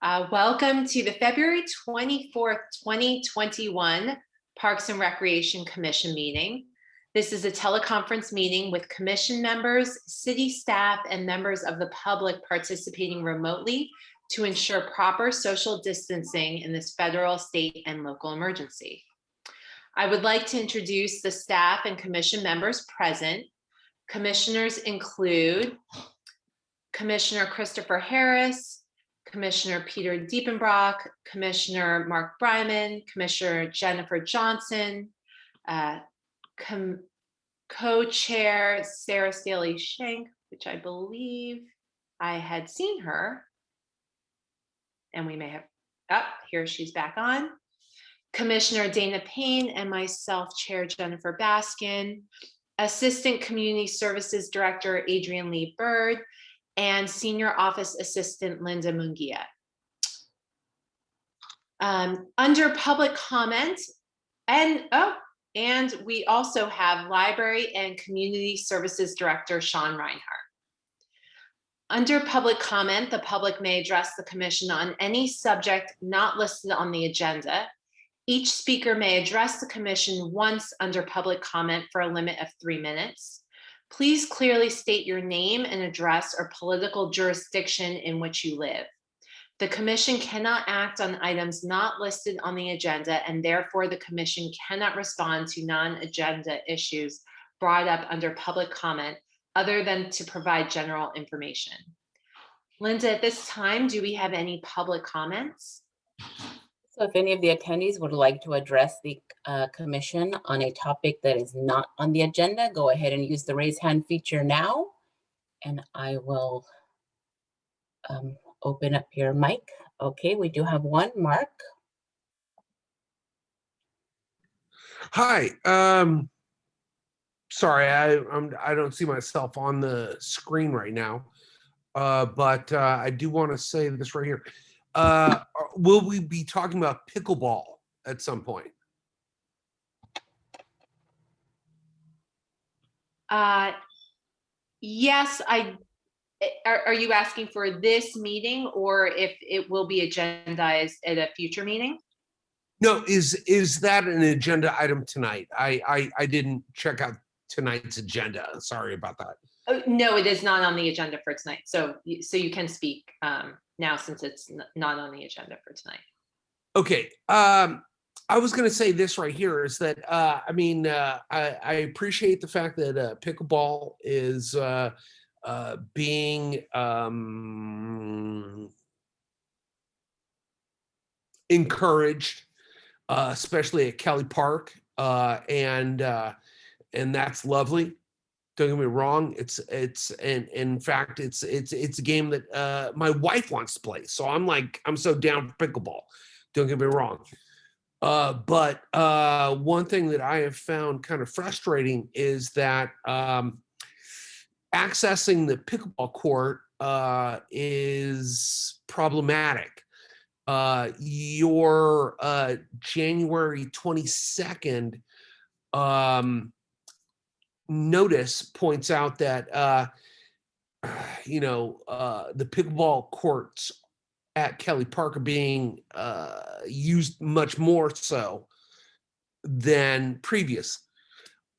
Welcome to the February 24th, 2021 Parks and Recreation Commission meeting. This is a teleconference meeting with commission members, city staff, and members of the public participating remotely to ensure proper social distancing in this federal, state, and local emergency. I would like to introduce the staff and commission members present. Commissioners include Commissioner Christopher Harris, Commissioner Peter Diepenbrock, Commissioner Mark Bryman, Commissioner Jennifer Johnson, co-chair Sarah Staley Shank, which I believe I had seen her, and we may have, here she's back on. Commissioner Dana Payne and myself, Chair Jennifer Baskin, Assistant Community Services Director Adrian Lee Bird, and Senior Office Assistant Linda Munguia. Under public comment, and we also have Library and Community Services Director Sean Reinhart. Under public comment, the public may address the commission on any subject not listed on the agenda. Each speaker may address the commission once under public comment for a limit of 3 minutes. Please clearly state your name and address or political jurisdiction in which you live. The commission cannot act on items not listed on the agenda, and therefore the commission cannot respond to non-agenda issues brought up under public comment other than to provide general information. Linda, at this time, do we have any public comments? So if any of the attendees would like to address the commission on a topic that is not on the agenda, go ahead and use the raise hand feature now, and I will open up your mic. Okay, we do have one, Mark. Hi, sorry, I don't see myself on the screen right now, but I do want to say this right here. Will we be talking about pickleball at some point? Yes, are you asking for this meeting or if it will be agendized at a future meeting? No, is that an agenda item tonight? I didn't check out tonight's agenda. Sorry about that. Oh, no, it is not on the agenda for tonight. So you can speak now since it's not on the agenda for tonight. Okay. I was going to say this right here is that, I appreciate the fact that pickleball is being encouraged, especially at Kelly Park, and that's lovely. Don't get me wrong. In fact, it's a game that my wife wants to play. So I'm so down for pickleball. Don't get me wrong. But one thing that I have found kind of frustrating is that accessing the pickleball court is problematic. Your January 22nd notice points out that the pickleball courts at Kelly Park are being used much more so than previous.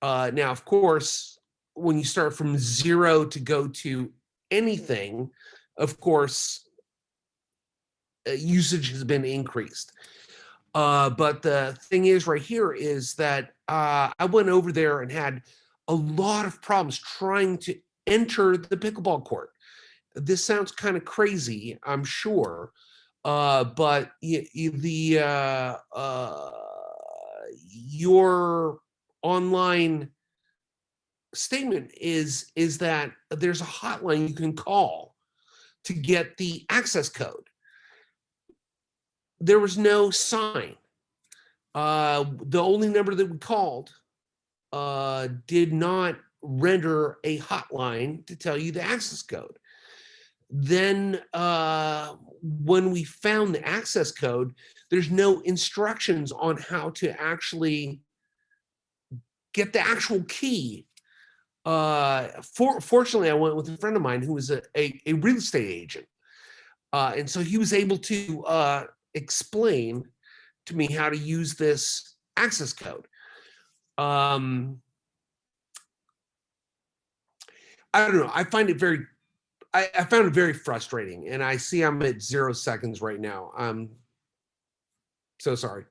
Now, of course, when you start from zero to go to anything, of course, usage has been increased. But the thing is right here is that I went over there and had a lot of problems trying to enter the pickleball court. This sounds kind of crazy, I'm sure, but your online statement is that there's a hotline you can call to get the access code. There was no sign. The only number that we called did not render a hotline to tell you the access code. Then when we found the access code, there's no instructions on how to actually get the actual key. Fortunately, I went with a friend of mine who was a real estate agent. And so he was able to explain to me how to use this access code. I don't know. I find it I found it very frustrating, and I see I'm at 0 seconds right now. I'm so sorry.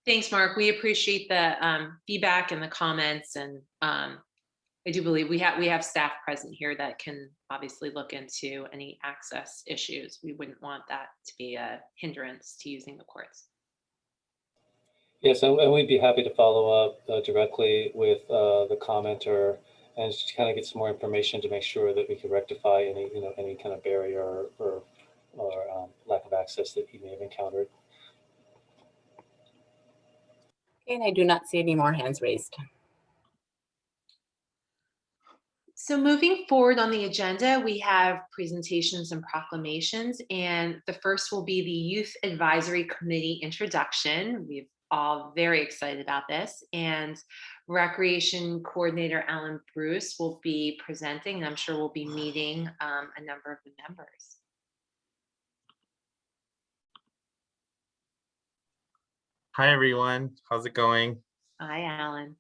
Thanks, Mark. We appreciate the feedback and the comments, and I do believe we have staff present here that can obviously look into any access issues. We wouldn't want that to be a hindrance to using the courts. Yes, and we'd be happy to follow up directly with the commenter and just kind of get some more information to make sure that we can rectify any kind of barrier or lack of access that he may have encountered. And I do not see any more hands raised. So moving forward on the agenda, we have presentations and proclamations, and the first will be the Youth Advisory Committee introduction. We're all very excited about this, and Recreation Coordinator Alan Bruce will be presenting, and I'm sure we'll be meeting a number of the members. Hi, everyone. How's it going? Hi, Alan.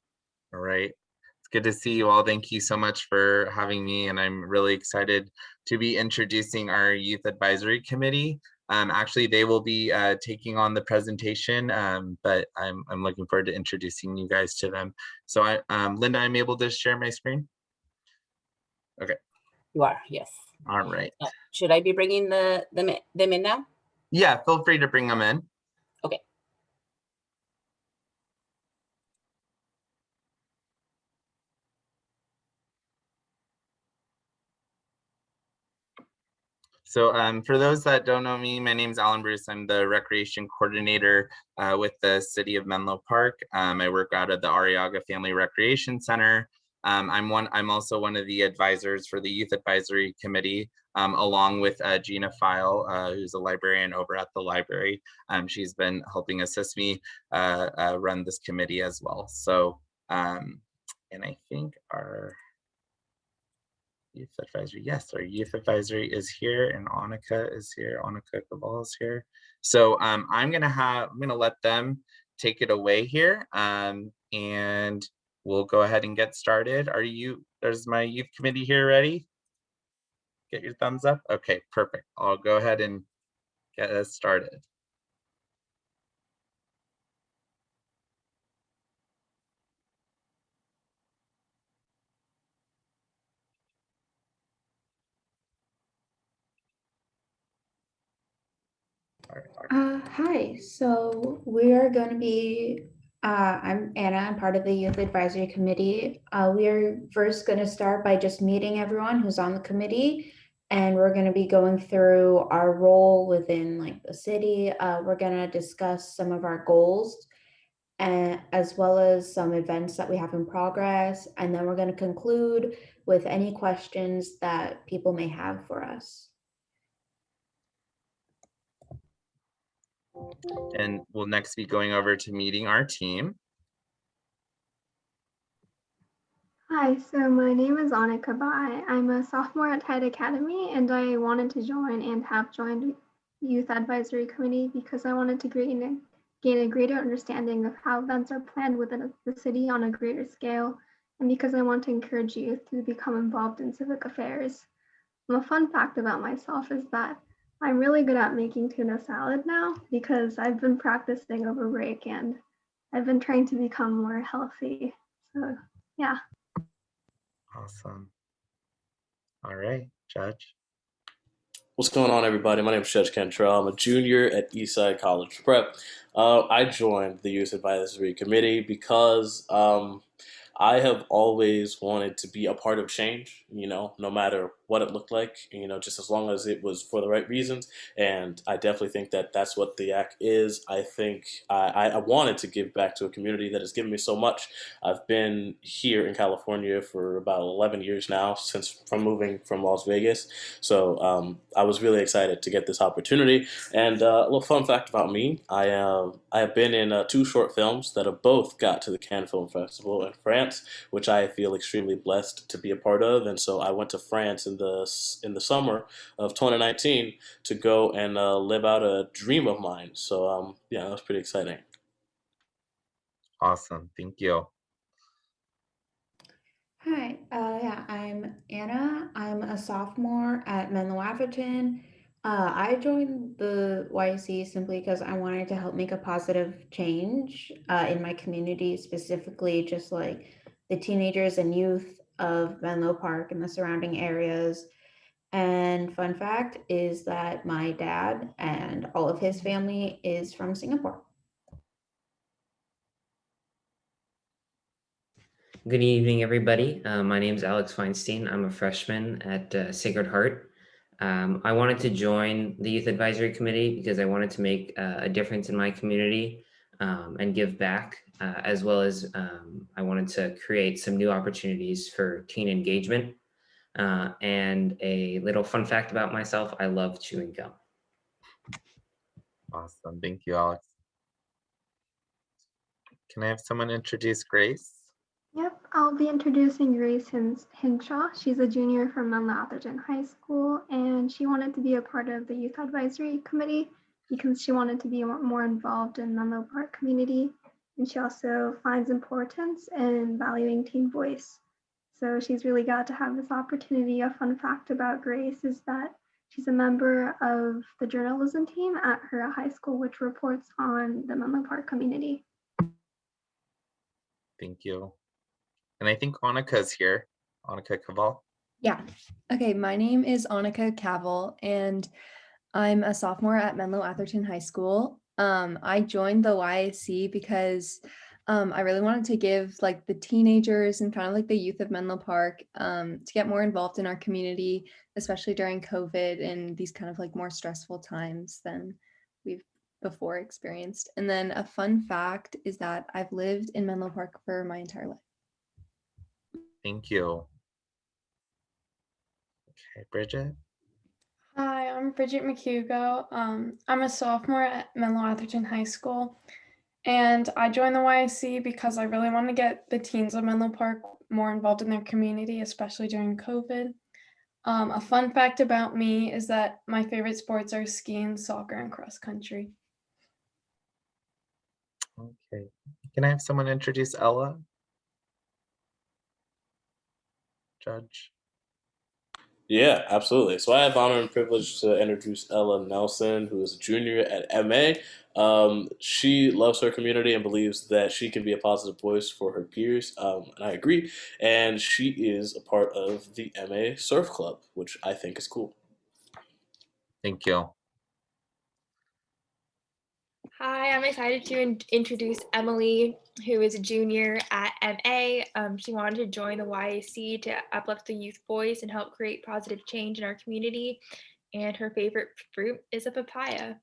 All right. It's good to see you all. Thank you so much for having me. And I'm really excited to be introducing our Youth Advisory Committee. Actually, they will be taking on the presentation, but I'm looking forward to introducing you guys to them. So Linda, I'm able to share my screen? Okay. You are, yes. All right. Should I be bringing them in now? Yeah, feel free to bring them in. Okay. So for those that don't know me, my name is Alan Bruce. I'm the recreation coordinator with the City of Menlo Park. I work out of the Arriaga Family Recreation Center. I'm also one of the advisors for the Youth Advisory Committee, along with Gina File, who's a librarian over at the library. She's been helping assist me run this committee as well. So, and I think our Youth Advisory, yes, our Youth Advisory is here, and Annika is here. Annika Cavill is here. So I'm gonna let them take it away here, and we'll go ahead and get started. There's my youth committee here ready? Get your thumbs up. Okay, perfect. I'll go ahead and get us started. Hi, so we are going to be, I'm Anna, I'm part of the Youth Advisory Committee. We are first going to start by just meeting everyone who's on the committee, and we're going to be going through our role within like the city. We're going to discuss some of our goals, and as well as some events that we have in progress, and then we're going to conclude with any questions that people may have for us. And we'll next be going over to meeting our team. Hi, so my name is Annika Cavill. I'm a sophomore at Tide Academy, and I wanted to join and have joined Youth Advisory Committee because I wanted to gain a greater understanding of how events are planned within the city on a greater scale, and because I want to encourage youth to become involved in civic affairs. A fun fact about myself is that I'm really good at making tuna salad now because I've been practicing over break and I've been trying to become more healthy. So yeah. Awesome. All right, Judge. What's going on, everybody? My name is Judge Cantrell. I'm a junior at Eastside College Prep. I joined the Youth Advisory Committee because I have always wanted to be a part of change, no matter what it looked like, just as long as it was for the right reasons. And I definitely think that that's what the act is. I think I wanted to give back to a community that has given me so much. I've been here in California for about 11 years now, from moving from Las Vegas. So I was really excited to get this opportunity. And a little fun fact about me, I have been in 2 short films that have both got to the Cannes Film Festival in France, which I feel extremely blessed to be a part of. And so I went to France in the summer of 2019 to go and live out a dream of mine. So yeah, that was pretty exciting. Awesome. Thank you. Hi, yeah, I'm Anna. I'm a sophomore at Menlo Atherton. I joined the YC simply because I wanted to help make a positive change in my community, specifically just like the teenagers and youth of Menlo Park and the surrounding areas. And fun fact is that my dad and all of his family is from Singapore. Good evening, everybody. My name is Alex Feinstein. I'm a freshman at Sacred Heart. I wanted to join the Youth Advisory Committee because I wanted to make a difference in my community and give back, as well as I wanted to create some new opportunities for teen engagement. And a little fun fact about myself, I love chewing gum. Awesome. Thank you, Alex. Can I have someone introduce Grace? Yep, I'll be introducing Grace Hinshaw. She's a junior from Menlo Atherton High School, and she wanted to be a part of the Youth Advisory Committee because she wanted to be more involved in Menlo Park community. And she also finds importance in valuing teen voice. So she's really glad to have this opportunity. A fun fact about Grace is that she's a member of the journalism team at her high school, which reports on the Menlo Park community. Thank you. And I think Annika's here. Annika Cavill. Yeah. Okay, my name is Annika Cavill, and I'm a sophomore at Menlo Atherton High School. I joined the YAC because I really wanted to give like the teenagers and kind of like the youth of Menlo Park to get more involved in our community, especially during COVID and these kind of like more stressful times than we've before experienced. And then a fun fact is that I've lived in Menlo Park for my entire life. Thank you. Okay, Bridget. Hi, I'm Bridget Mchugo. I'm a sophomore at Menlo Atherton High School, and I joined the YSC because I really want to get the teens of Menlo Park more involved in their community, especially during COVID. A fun fact about me is that my favorite sports are skiing, soccer, and cross country. Okay. Can I have someone introduce Ella? Judge. Yeah, absolutely. So I have honor and privilege to introduce Ella Nelson, who is a junior at MA. She loves her community and believes that she can be a positive voice for her peers, and I agree. And she is a part of the MA Surf Club, which I think is cool. Thank you. Hi, I'm excited to introduce Emily, who is a junior at MA. She wanted to join the YAC to uplift the youth voice and help create positive change in our community. And her favorite fruit is a papaya.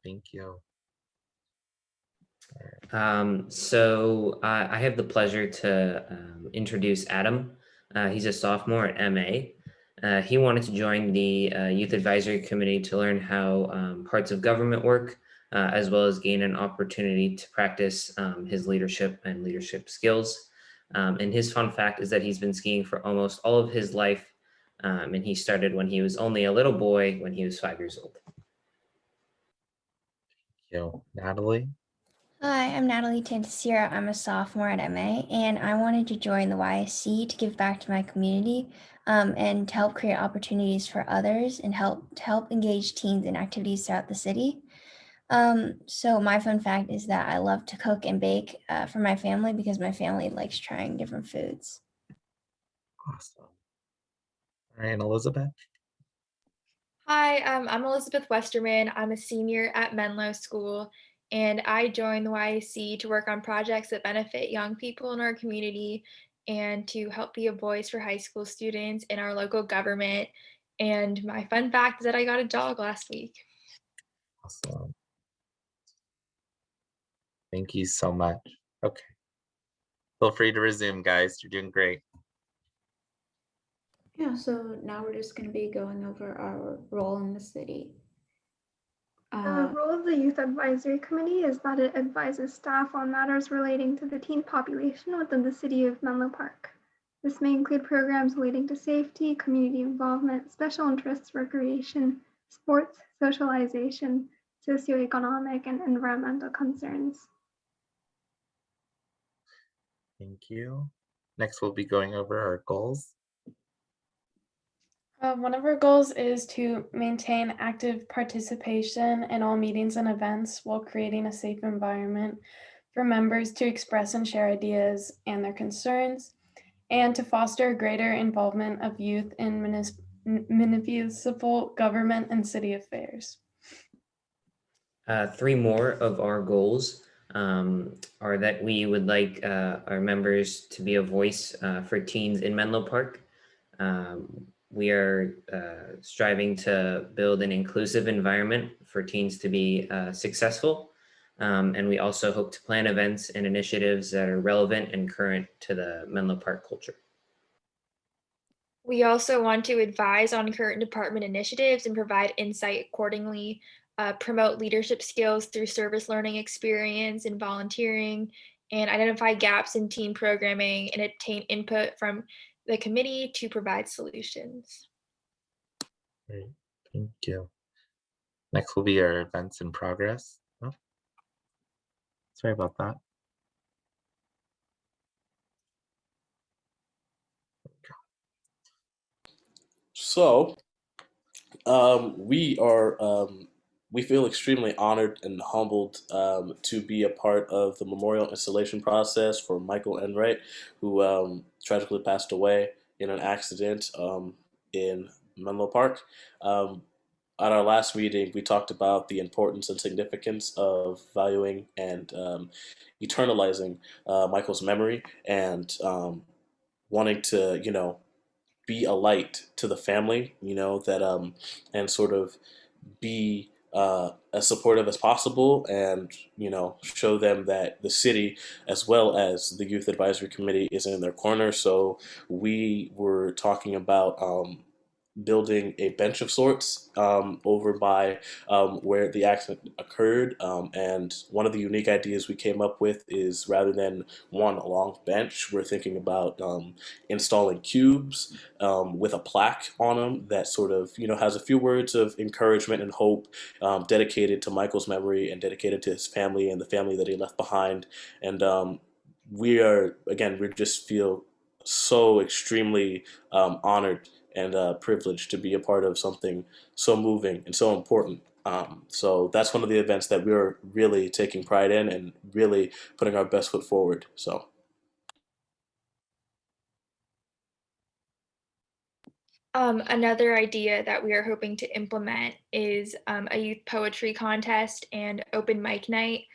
Thank you. So I have the pleasure to introduce Adam. He's a sophomore at MA. He wanted to join the Youth Advisory Committee to learn how parts of government work, as well as gain an opportunity to practice his leadership and leadership skills. And his fun fact is that he's been skiing for almost all of his life, and he started when he was only a little boy when he was 5 years old. Thank you. Natalie? Hi, I'm Natalie Tantasira. I'm a sophomore at MA, and I wanted to join the YSC to give back to my community and to help create opportunities for others and to help engage teens in activities throughout the city. So my fun fact is that I love to cook and bake for my family because my family likes trying different foods. Awesome. All right, and Elizabeth? Hi, I'm Elizabeth Westerman. I'm a senior at Menlo School, and I joined the YAC to work on projects that benefit young people in our community and to help be a voice for high school students in our local government. And my fun fact is that I got a dog last week. Awesome. Thank you so much. Okay. Feel free to resume, guys. You're doing great. Yeah, so now we're just going to be going over our role in the city. The role of the Youth Advisory Committee is that it advises staff on matters relating to the teen population within the city of Menlo Park. This may include programs relating to safety, community involvement, special interests, recreation, sports, socialization, socioeconomic, and environmental concerns. Thank you. Next, we'll be going over our goals. One of our goals is to maintain active participation in all meetings and events while creating a safe environment for members to express and share ideas and their concerns, and to foster greater involvement of youth in municipal government and city affairs. 3 more of our goals are that we would like our members to be a voice for teens in Menlo Park. We are striving to build an inclusive environment for teens to be successful. And we also hope to plan events and initiatives that are relevant and current to the Menlo Park culture. We also want to advise on current department initiatives and provide insight accordingly, promote leadership skills through service learning experience and volunteering, and identify gaps in teen programming and obtain input from the committee to provide solutions. Great, thank you. Next will be our events in progress. Oh, sorry about that. So we feel extremely honored and humbled to be a part of the memorial installation process for Michael Enright, who tragically passed away in an accident in Menlo Park. At our last meeting, we talked about the importance and significance of valuing and eternalizing Michael's memory and wanting to, be a light to the family, that and sort of be as supportive as possible, and show them that the city as well as the youth advisory committee is in their corner. So we were talking about building a bench of sorts over by where the accident occurred. And one of the unique ideas we came up with is, rather than one long bench, we're thinking about installing cubes with a plaque on them that sort of, has a few words of encouragement and hope, dedicated to Michael's memory and dedicated to his family and the family that he left behind. And we just feel so extremely honored and privileged to be a part of something so moving and so important. So that's one of the events that we're really taking pride in and really putting our best foot forward. So. Another idea that we are hoping to implement is a youth poetry contest and open mic night.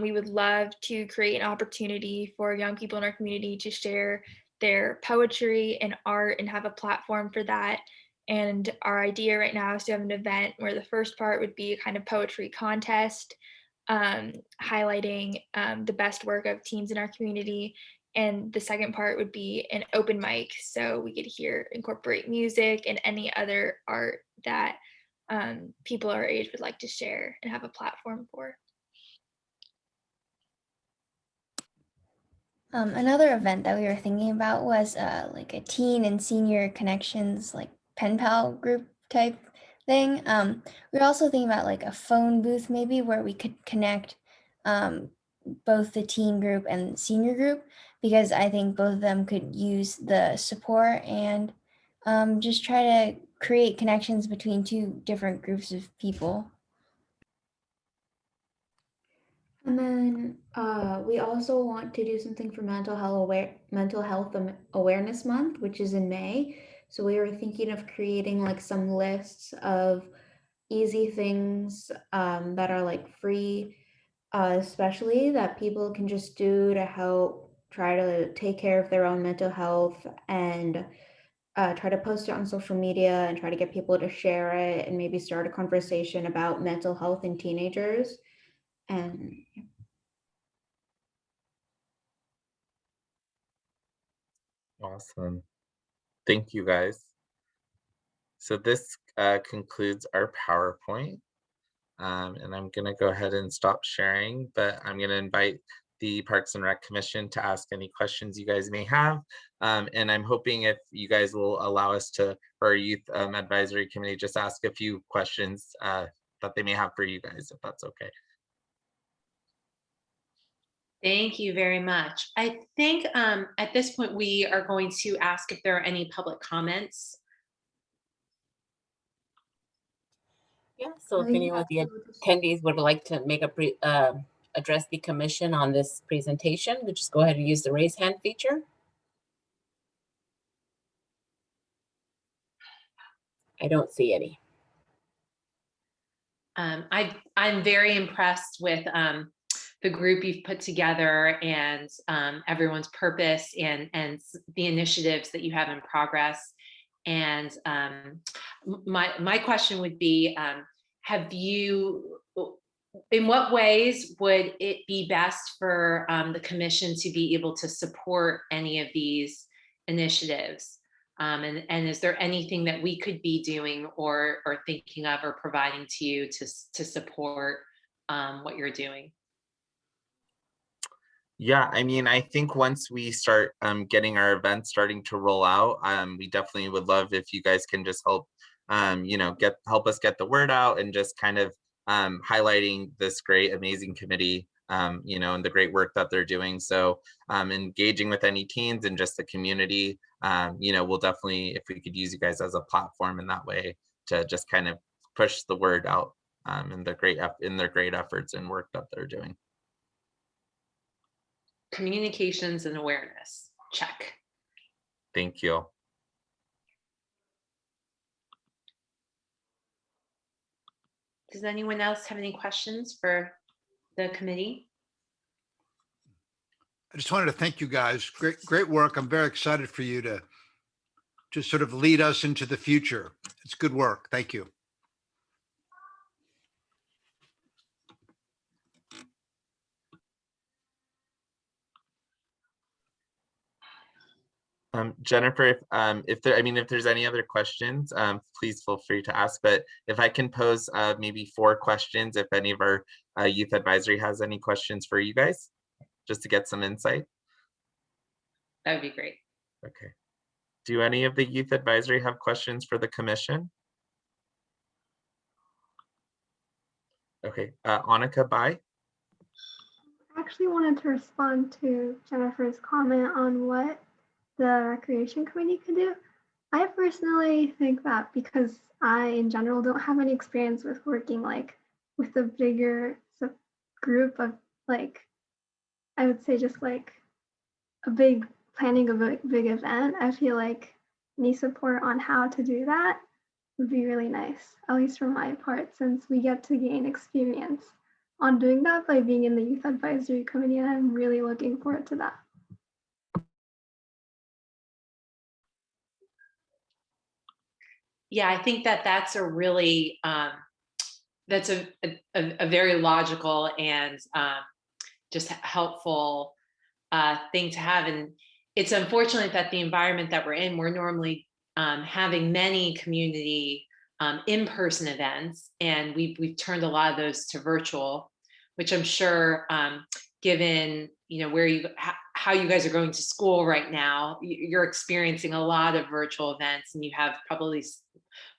We would love to create an opportunity for young people in our community to share their poetry and art and have a platform for that. And our idea right now is to have an event where the first part would be a kind of poetry contest, highlighting the best work of teens in our community. And the second part would be an open mic, so we could incorporate music and any other art that people our age would like to share and have a platform for. Another event that we were thinking about was like a teen and senior connections, like pen pal group type thing. We were also thinking about like a phone booth maybe where we could connect both the teen group and senior group, because I think both of them could use the support and just try to create connections between 2 different groups of people. And then we also want to do something for Mental Health Awareness Month, which is in May. So we were thinking of creating like some lists of easy things that are like free, especially that people can just do to help try to take care of their own mental health and try to post it on social media and try to get people to share it and maybe start a conversation about mental health in teenagers. And Awesome. Thank you, guys. So this concludes our PowerPoint. And I'm going to go ahead and stop sharing, but I'm going to invite the Parks and Rec Commission to ask any questions you guys may have. And I'm hoping if you guys will allow us to, for our Youth Advisory Committee, just ask a few questions that they may have for you guys, if that's okay. Thank you very much. I think at this point, we are going to ask if there are any public comments. Yeah, so if any of the attendees would like to make address the commission on this presentation, we just go ahead and use the raise hand feature. I don't see any. I'm very impressed with the group you've put together and everyone's purpose and the initiatives that you have in progress. And my question would be, in what ways would it be best for the commission to be able to support any of these initiatives? And is there anything that we could be doing or thinking of or providing to you to support what you're doing? Yeah, I mean, I think once we start getting our events starting to roll out, we definitely would love if you guys can just help, help us get the word out and just kind of highlighting this great, amazing committee, and the great work that they're doing. So engaging with any teens and just the community, we'll definitely, if we could use you guys as a platform in that way to just kind of push the word out in their great efforts and work that they're doing. Communications and awareness, check. Thank you. Does anyone else have any questions for the committee? I just wanted to thank you guys. Great work. I'm very excited for you to sort of lead us into the future. It's good work. Thank you. Jennifer, if there's any other questions, please feel free to ask. But if I can pose maybe 4 questions, if any of our youth advisory has any questions for you guys, just to get some insight. That would be great. Okay. Do any of the youth advisory have questions for the commission? Okay, Annika, bye. I actually wanted to respond to Jennifer's comment on what the Recreation Committee could do. I personally think that because I, in general, don't have any experience with working like with a bigger group of like, I would say just like planning a big event, I feel like any support on how to do that would be really nice, at least for my part, since we get to gain experience on doing that by being in the Youth Advisory Committee, and I'm really looking forward to that. Yeah, I think that's a really that's a very logical and just helpful thing to have. And it's unfortunate that the environment that we're in, we're normally having many community in-person events, and we've turned a lot of those to virtual, which I'm sure, given how you guys are going to school right now, you're experiencing a lot of virtual events, and you have probably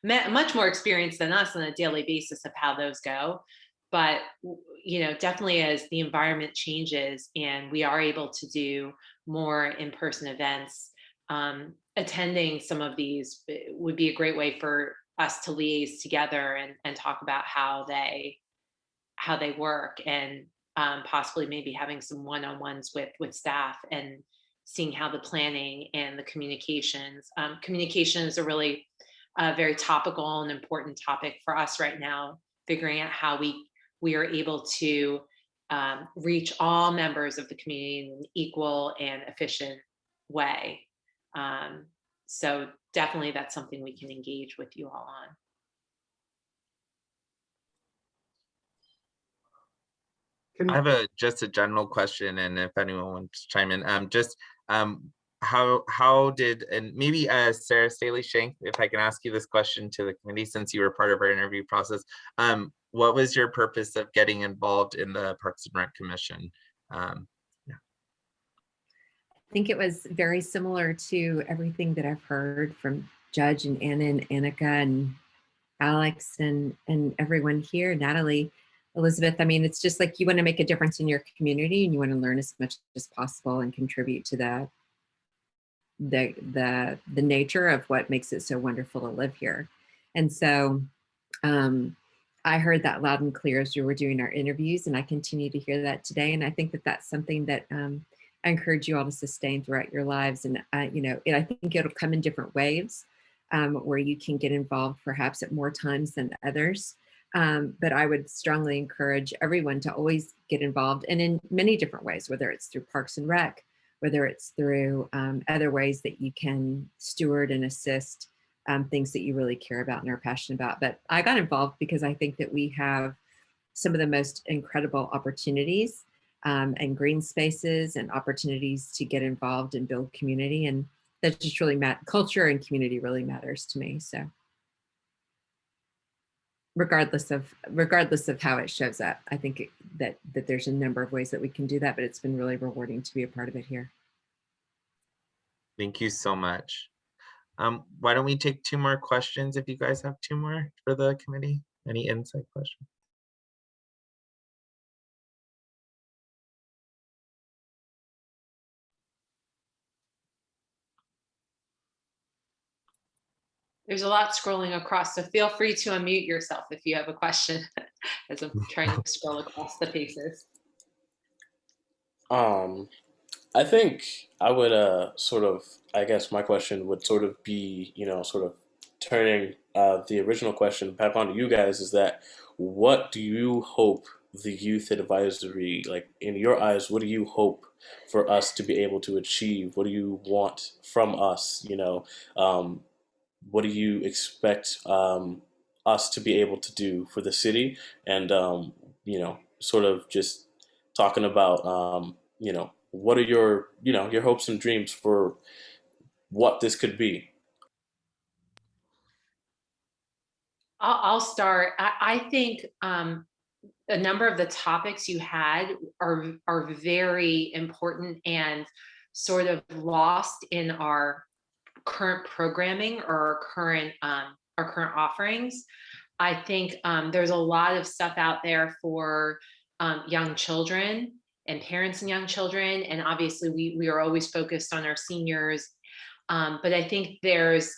much more experience than us on a daily basis of how those go. But definitely as the environment changes and we are able to do more in-person events, attending some of these would be a great way for us to liaise together and talk about how they work, and possibly maybe having some one-on-ones with staff and seeing how the planning and the communications is a really very topical and important topic for us right now, figuring out how we are able to reach all members of the community in an equal and efficient way. So definitely that's something we can engage with you all on. I have just a general question, and if anyone wants to chime in, how did, and maybe Sarah Staley Shank, if I can ask you this question to the committee, since you were part of our interview process, what was your purpose of getting involved in the Parks and Rec Commission? I think it was very similar to everything that I've heard from Judge and Anna and Annika and Alex and everyone here, Natalie, Elizabeth. I mean, it's just like you want to make a difference in your community and you want to learn as much as possible and contribute to the nature of what makes it so wonderful to live here. And so I heard that loud and clear as you were doing our interviews, and I continue to hear that today. And I think that that's something that I encourage you all to sustain throughout your lives. And I think it'll come in different waves where you can get involved perhaps at more times than others. But I would strongly encourage everyone to always get involved, and in many different ways, whether it's through Parks and Rec, whether it's through other ways that you can steward and assist things that you really care about and are passionate about. But I got involved because I think that we have some of the most incredible opportunities and green spaces and opportunities to get involved and build community. And that just really culture and community really matters to me. So regardless of how it shows up, I think that there's a number of ways that we can do that, but it's been really rewarding to be a part of it here. Thank you so much. Why don't we take 2 more questions if you guys have 2 more for the committee? Any insight questions? There's a lot scrolling across, so feel free to unmute yourself if you have a question as I'm trying to scroll across the pages. I think I would I guess my question would sort of be, sort of turning the original question back onto you guys, is that what do you hope the youth advisory, like in your eyes, what do you hope for us to be able to achieve? What do you want from us? What do you expect us to be able to do for the city? And, sort of just talking about, what are your, your hopes and dreams for what this could be? I'll start. I think a number of the topics you had are very important and sort of lost in our current programming or our current offerings. I think there's a lot of stuff out there for young children and parents and young children, and obviously we are always focused on our seniors. But I think there's,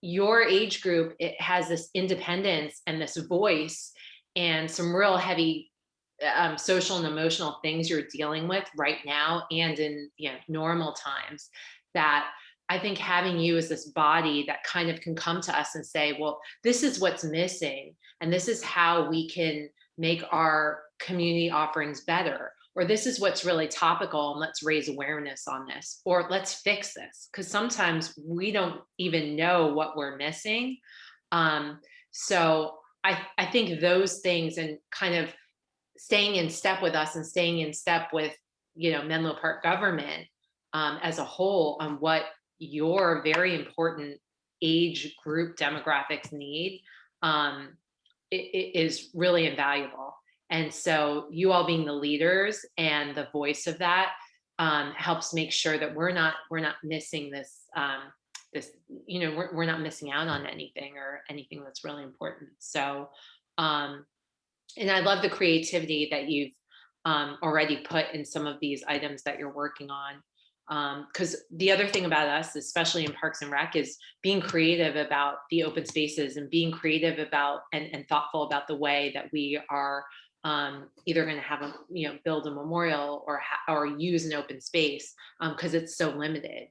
your age group, it has this independence and this voice and some real heavy social and emotional things you're dealing with right now and in normal times, that I think having you as this body that kind of can come to us and say, well, this is what's missing and this is how we can make our community offerings better, or this is what's really topical and let's raise awareness on this, or let's fix this, because sometimes we don't even know what we're missing. So I think those things, and kind of staying in step with us and staying in step with Menlo Park government as a whole on what your very important age group demographics need, it is really invaluable. And so you all being the leaders and the voice of that helps make sure that we're not missing this, we're not missing out on anything or anything that's really important. So, and I love the creativity that you've already put in some of these items that you're working on. Because the other thing about us, especially in Parks and Rec, is being creative about the open spaces and being creative about and thoughtful about the way that we are either going to have build a memorial or use an open space because it's so limited.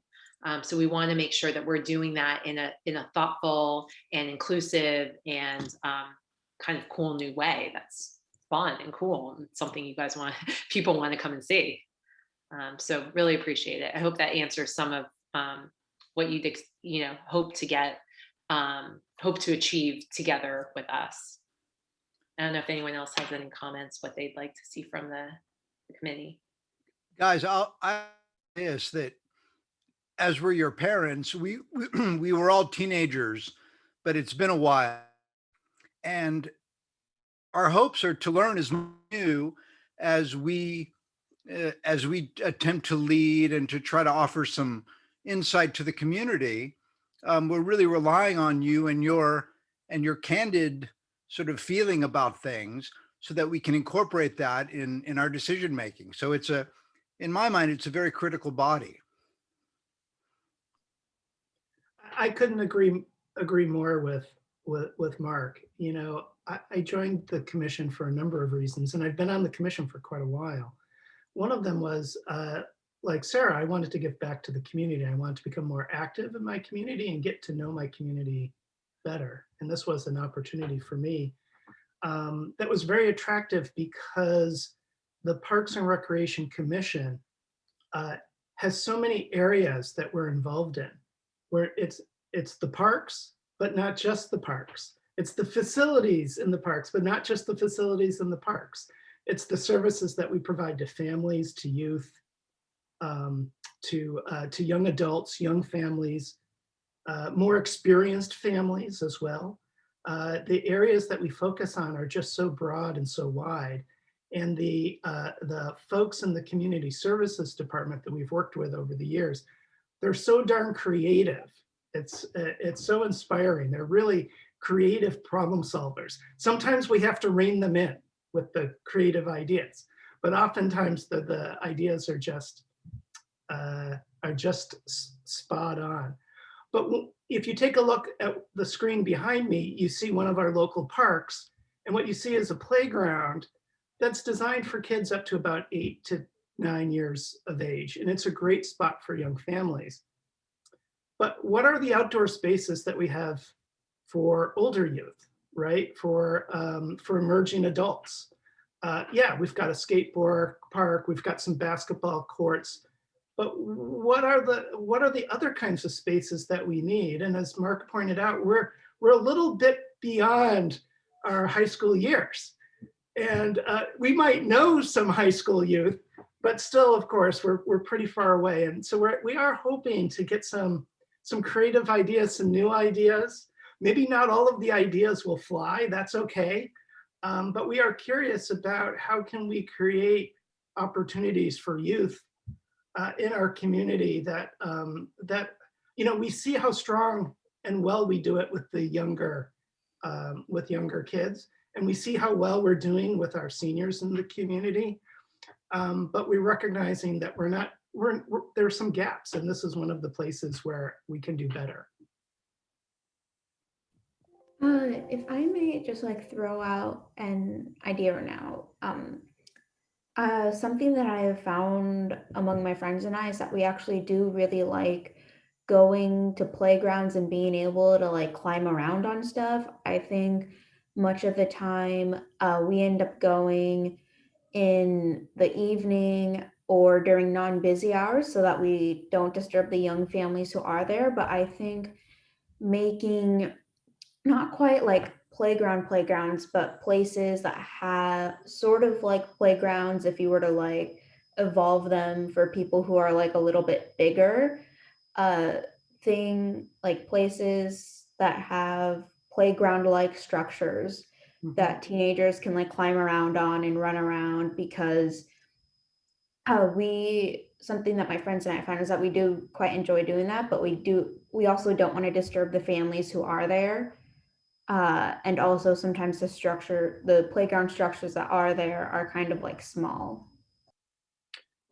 So we want to make sure that we're doing that in a thoughtful and inclusive and kind of cool new way that's fun and cool and something you guys want, people want to come and see. So really appreciate it. I hope that answers some of what you'd hope to get, hope to achieve together with us. I don't know if anyone else has any comments, what they'd like to see from the committee. Guys, I is that as we're your parents, we we were all teenagers, but it's been a while, and our hopes are to learn as new as we attempt to lead and to try to offer some insight to the community. We're really relying on you and your candid sort of feeling about things so that we can incorporate that in our decision making. So in my mind, it's a very critical body. I couldn't agree more with Mark. You know, I joined the commission for a number of reasons, and I've been on the commission for quite a while. One of them was, like Sarah, I wanted to give back to the community. I wanted to become more active in my community and get to know my community better. And this was an opportunity for me that was very attractive because the Parks and Recreation Commission has so many areas that we're involved in, where it's the parks, but not just the parks. It's the facilities in the parks, but not just the facilities in the parks. It's the services that we provide to families, to youth, to young adults, young families, more experienced families as well. The areas that we focus on are just so broad and so wide. And the folks in the community services department that we've worked with over the years, they're so darn creative. It's so inspiring. They're really creative problem solvers. Sometimes we have to rein them in with the creative ideas, but oftentimes the ideas are just spot on. But if you take a look at the screen behind me, you see one of our local parks, and what you see is a playground that's designed for kids up to about 8 to 9 years of age, and it's a great spot for young families. But what are the outdoor spaces that we have for older youth, right? For emerging adults? Yeah, we've got a skateboard park, we've got some basketball courts, but what are the other kinds of spaces that we need? And as Mark pointed out, we're a little bit beyond our high school years, and we might know some high school youth, but still, of course, we're pretty far away. And so we are hoping to get some creative ideas, some new ideas. Maybe not all of the ideas will fly, that's okay. But we are curious about how can we create opportunities for youth in our community that we see how strong and well we do it with the younger kids, and we see how well we're doing with our seniors in the community. But we're recognizing that there's some gaps, and this is one of the places where we can do better. If I may just throw out an idea now, something that I have found among my friends and I is that we actually do really like going to playgrounds and being able to climb around on stuff. I think much of the time we end up going in the evening or during non-busy hours so that we don't disturb the young families who are there. But I think making not quite like playgrounds, but places that have sort of like playgrounds, if you were to evolve them for people who are a little bit bigger, places that have playground-like structures that teenagers can climb around on and run around, because something that my friends and I found is that we do quite enjoy doing that, but we also don't want to disturb the families who are there. And also sometimes the playground structures that are there are kind of small.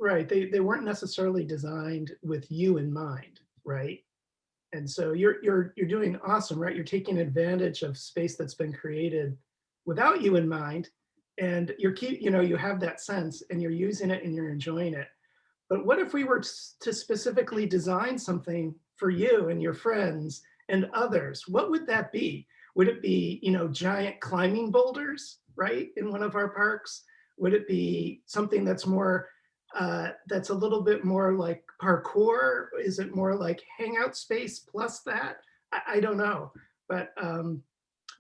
Right, they weren't necessarily designed with you in mind, right? And so you're doing awesome, right? You're taking advantage of space that's been created without you in mind, and you have that sense, and you're using it and you're enjoying it. But what if we were to specifically design something for you and your friends and others? What would that be? Would it be, giant climbing boulders, right, in one of our parks? Would it be something that's more, that's a little bit more like parkour? Is it more like hangout space plus that? I don't know. But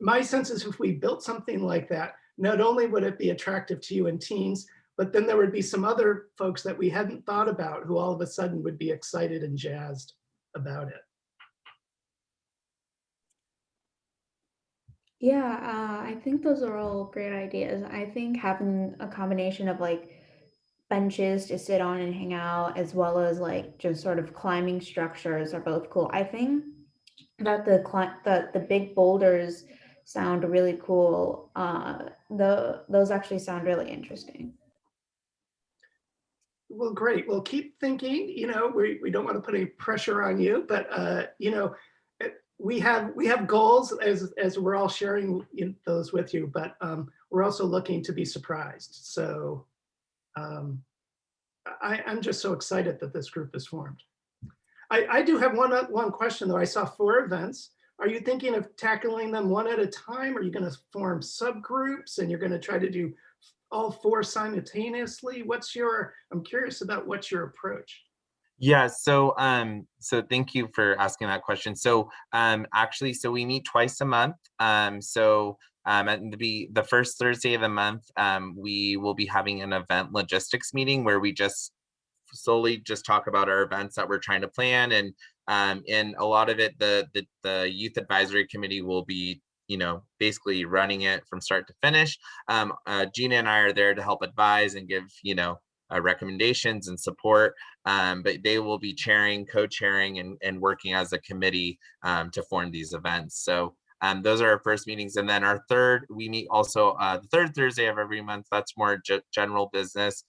my sense is if we built something like that, not only would it be attractive to you and teens, but then there would be some other folks that we hadn't thought about who all of a sudden would be excited and jazzed about it. Yeah, I think those are all great ideas. I think having a combination of like benches to sit on and hang out, as well as like just sort of climbing structures are both cool. I think that the big boulders sound really cool. Those actually sound really interesting. Well, great. Well, keep thinking. We don't want to put any pressure on you, but we have goals as we're all sharing those with you, but we're also looking to be surprised. So I'm just so excited that this group is formed. I do have one question though. I saw 4 events. Are you thinking of tackling them one at a time? Are you going to form subgroups and you're going to try to do all 4 simultaneously? I'm curious about what's your approach? Yeah, so thank you for asking that question. So actually, so we meet twice a month. At the first Thursday of the month, we will be having an event logistics meeting where we just solely just talk about our events that we're trying to plan, and a lot of it, the youth advisory committee will be basically running it from start to finish. Gina and I are there to help advise and give recommendations and support, but they will be chairing, co-chairing, and working as a committee to form these events. So those are our first meetings. And then we meet also the third Thursday of every month. That's more general business,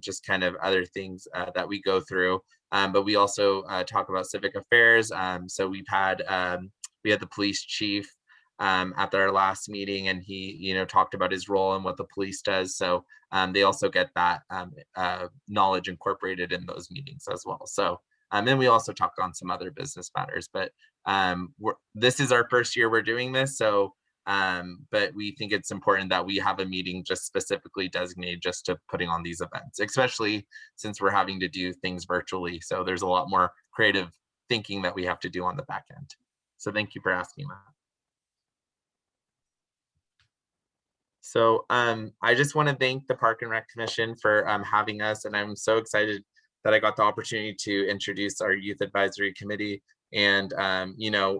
just kind of other things that we go through. But we also talk about civic affairs. So we had the police chief at our last meeting, and he talked about his role and what the police does. So they also get that knowledge incorporated in those meetings as well. So then we also talk on some other business matters, but this is our first year we're doing this. So but we think it's important that we have a meeting just specifically designated just to putting on these events, especially since we're having to do things virtually. So there's a lot more creative thinking that we have to do on the back end. So thank you for asking that. So I just want to thank the Park and Rec Commission for having us, and I'm so excited that I got the opportunity to introduce our Youth Advisory Committee, and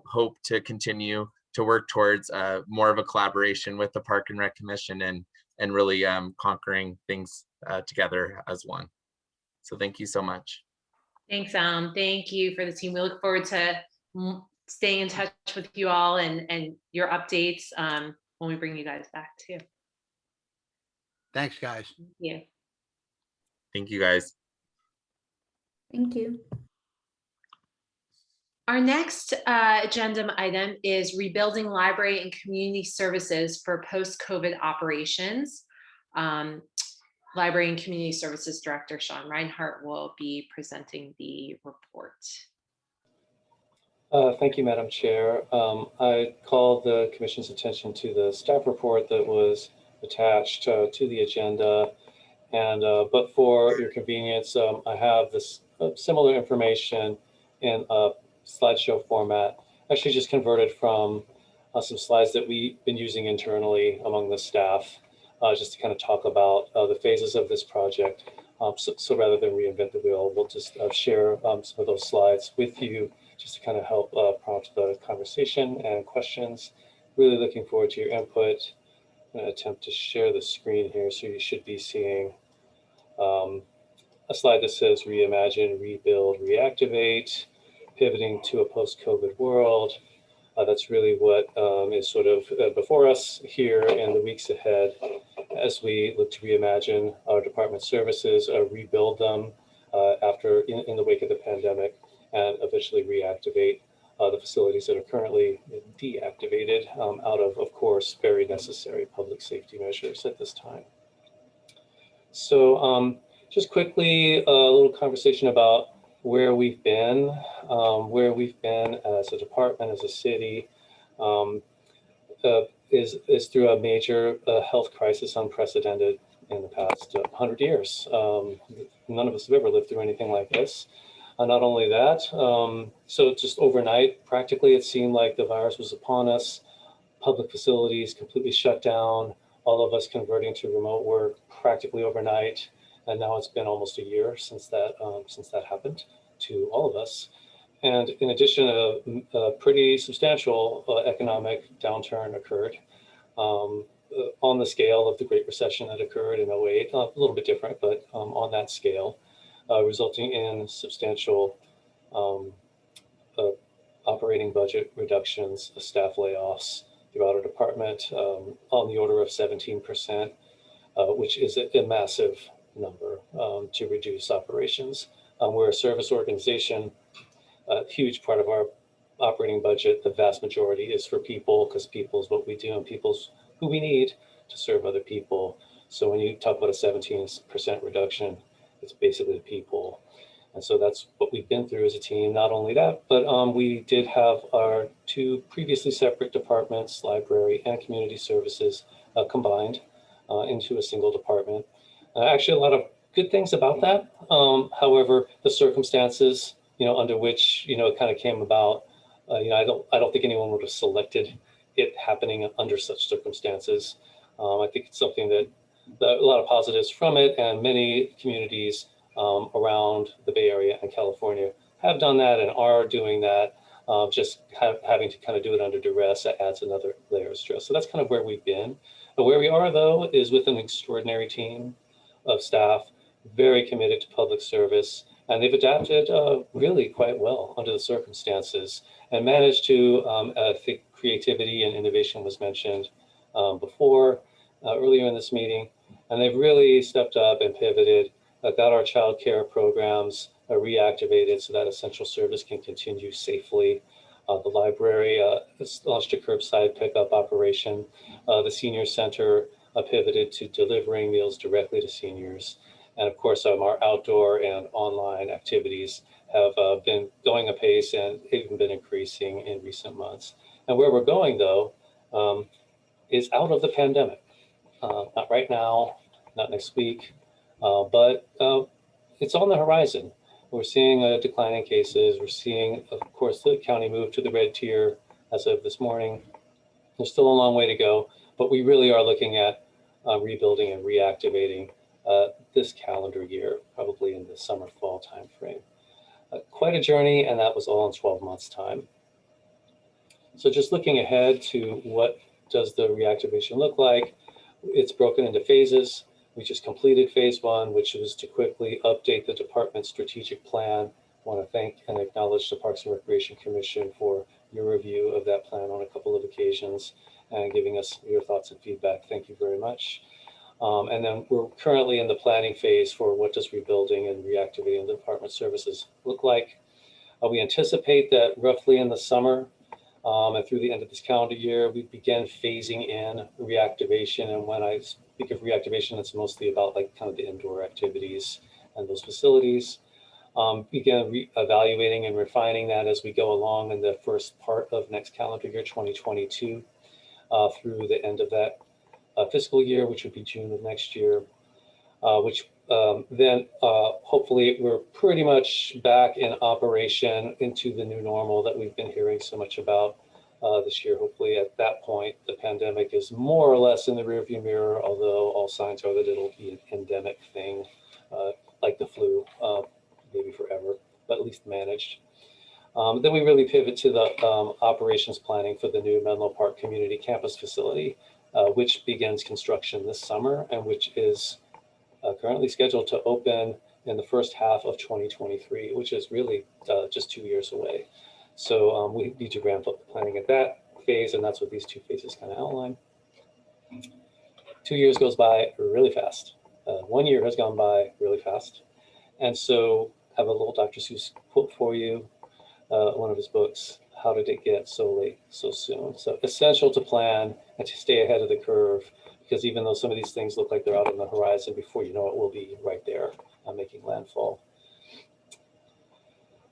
hope to continue to work towards more of a collaboration with the Park and Rec Commission, and really conquering things together as one. So thank you so much. Thanks, thank you for the team. We look forward to staying in touch with you all and your updates when we bring you guys back too. Thanks, guys. Thank you. Thank you, guys. Thank you. Our next agenda item is rebuilding library and community services for post-COVID operations. Library and Community Services Director Sean Reinhart will be presenting the report. Thank you, Madam Chair. I call the Commission's attention to the staff report that was attached to the agenda, and but for your convenience, I have this similar information in a slideshow format, actually just converted from some slides that we've been using internally among the staff, just to kind of talk about the phases of this project. So rather than reinvent the wheel, we'll just share some of those slides with you just to kind of help prompt the conversation and questions. Really looking forward to your input. I'm going to attempt to share the screen here. So you should be seeing a slide that says reimagine, rebuild, reactivate, pivoting to a post-COVID world. That's really what is sort of before us here in the weeks ahead as we look to reimagine our department services, rebuild them after in the wake of the pandemic, and eventually reactivate the facilities that are currently deactivated out of course, very necessary public safety measures at this time. So just quickly, a little conversation about where we've been as a department, as a city. is through a major health crisis, unprecedented in the past 100 years. None of us have ever lived through anything like this. Not only that, so just overnight, practically, it seemed like the virus was upon us. Public facilities completely shut down, all of us converting to remote work practically overnight. And now it's been almost a year since that happened to all of us. And in addition, a pretty substantial economic downturn occurred on the scale of the Great Recession that occurred in 08, a little bit different, but on that scale, resulting in substantial operating budget reductions, staff layoffs throughout our department on the order of 17%, which is a massive number to reduce operations. We're a service organization. A huge part of our operating budget, the vast majority, is for people, because people is what we do and people's who we need to serve other people. So when you talk about a 17% reduction, it's basically the people. And so that's what we've been through as a team. Not only that, but we did have our two previously separate departments, library and community services, combined into a single department. Actually, a lot of good things about that. However, the circumstances, under which, it kind of came about, I don't think anyone would have selected it happening under such circumstances. I think it's something that a lot of positives from it, and many communities around the Bay Area and California have done that and are doing that. Just having to kind of do it under duress, that adds another layer of stress. So that's kind of where we've been. But where we are, though, is with an extraordinary team of staff, very committed to public service, and they've adapted really quite well under the circumstances and managed to, I think creativity and innovation was mentioned before, earlier in this meeting, and they've really stepped up and pivoted, got our child care programs reactivated so that essential service can continue safely. The library has launched a curbside pickup operation. The senior center pivoted to delivering meals directly to seniors. And of course, our outdoor and online activities have been going apace and even been increasing in recent months. And where we're going, though, is out of the pandemic. Not right now, not next week, but it's on the horizon. We're seeing a decline in cases. We're seeing, of course, the county move to the red tier as of this morning. There's still a long way to go, but we really are looking at rebuilding and reactivating this calendar year, probably in the summer, fall timeframe. Quite a journey, and that was all in 12 months' time. So just looking ahead to what does the reactivation look like, it's broken into phases. We just completed phase one, which was to quickly update the department's strategic plan. I want to thank and acknowledge the Parks and Recreation Commission for your review of that plan on a couple of occasions and giving us your thoughts and feedback. Thank you very much. And then we're currently in the planning phase for what does rebuilding and reactivating the department services look like. We anticipate that roughly in the summer and through the end of this calendar year, we begin phasing in reactivation. And when I speak of reactivation, it's mostly about kind of the indoor activities and those facilities. Begin evaluating and refining that as we go along in the first part of next calendar year, 2022, through the end of that fiscal year, which would be June of next year, which then hopefully we're pretty much back in operation into the new normal that we've been hearing so much about this year. Hopefully at that point, the pandemic is more or less in the rearview mirror, although all signs are that it'll be an endemic thing like the flu, maybe forever, but at least managed. Then we really pivot to the operations planning for the new Menlo Park Community Campus facility, which begins construction this summer and which is currently scheduled to open in the first half of 2023, which is really just 2 years away. So we need to ramp up the planning at that phase, and that's what these two phases kind of outline. 2 years goes by really fast. 1 year has gone by really fast. And so I have a little Dr. Seuss quote for you, one of his books, How Did It Get So Late So Soon? So essential to plan and to stay ahead of the curve, because even though some of these things look like they're out on the horizon, before you know it, we'll be right there making landfall.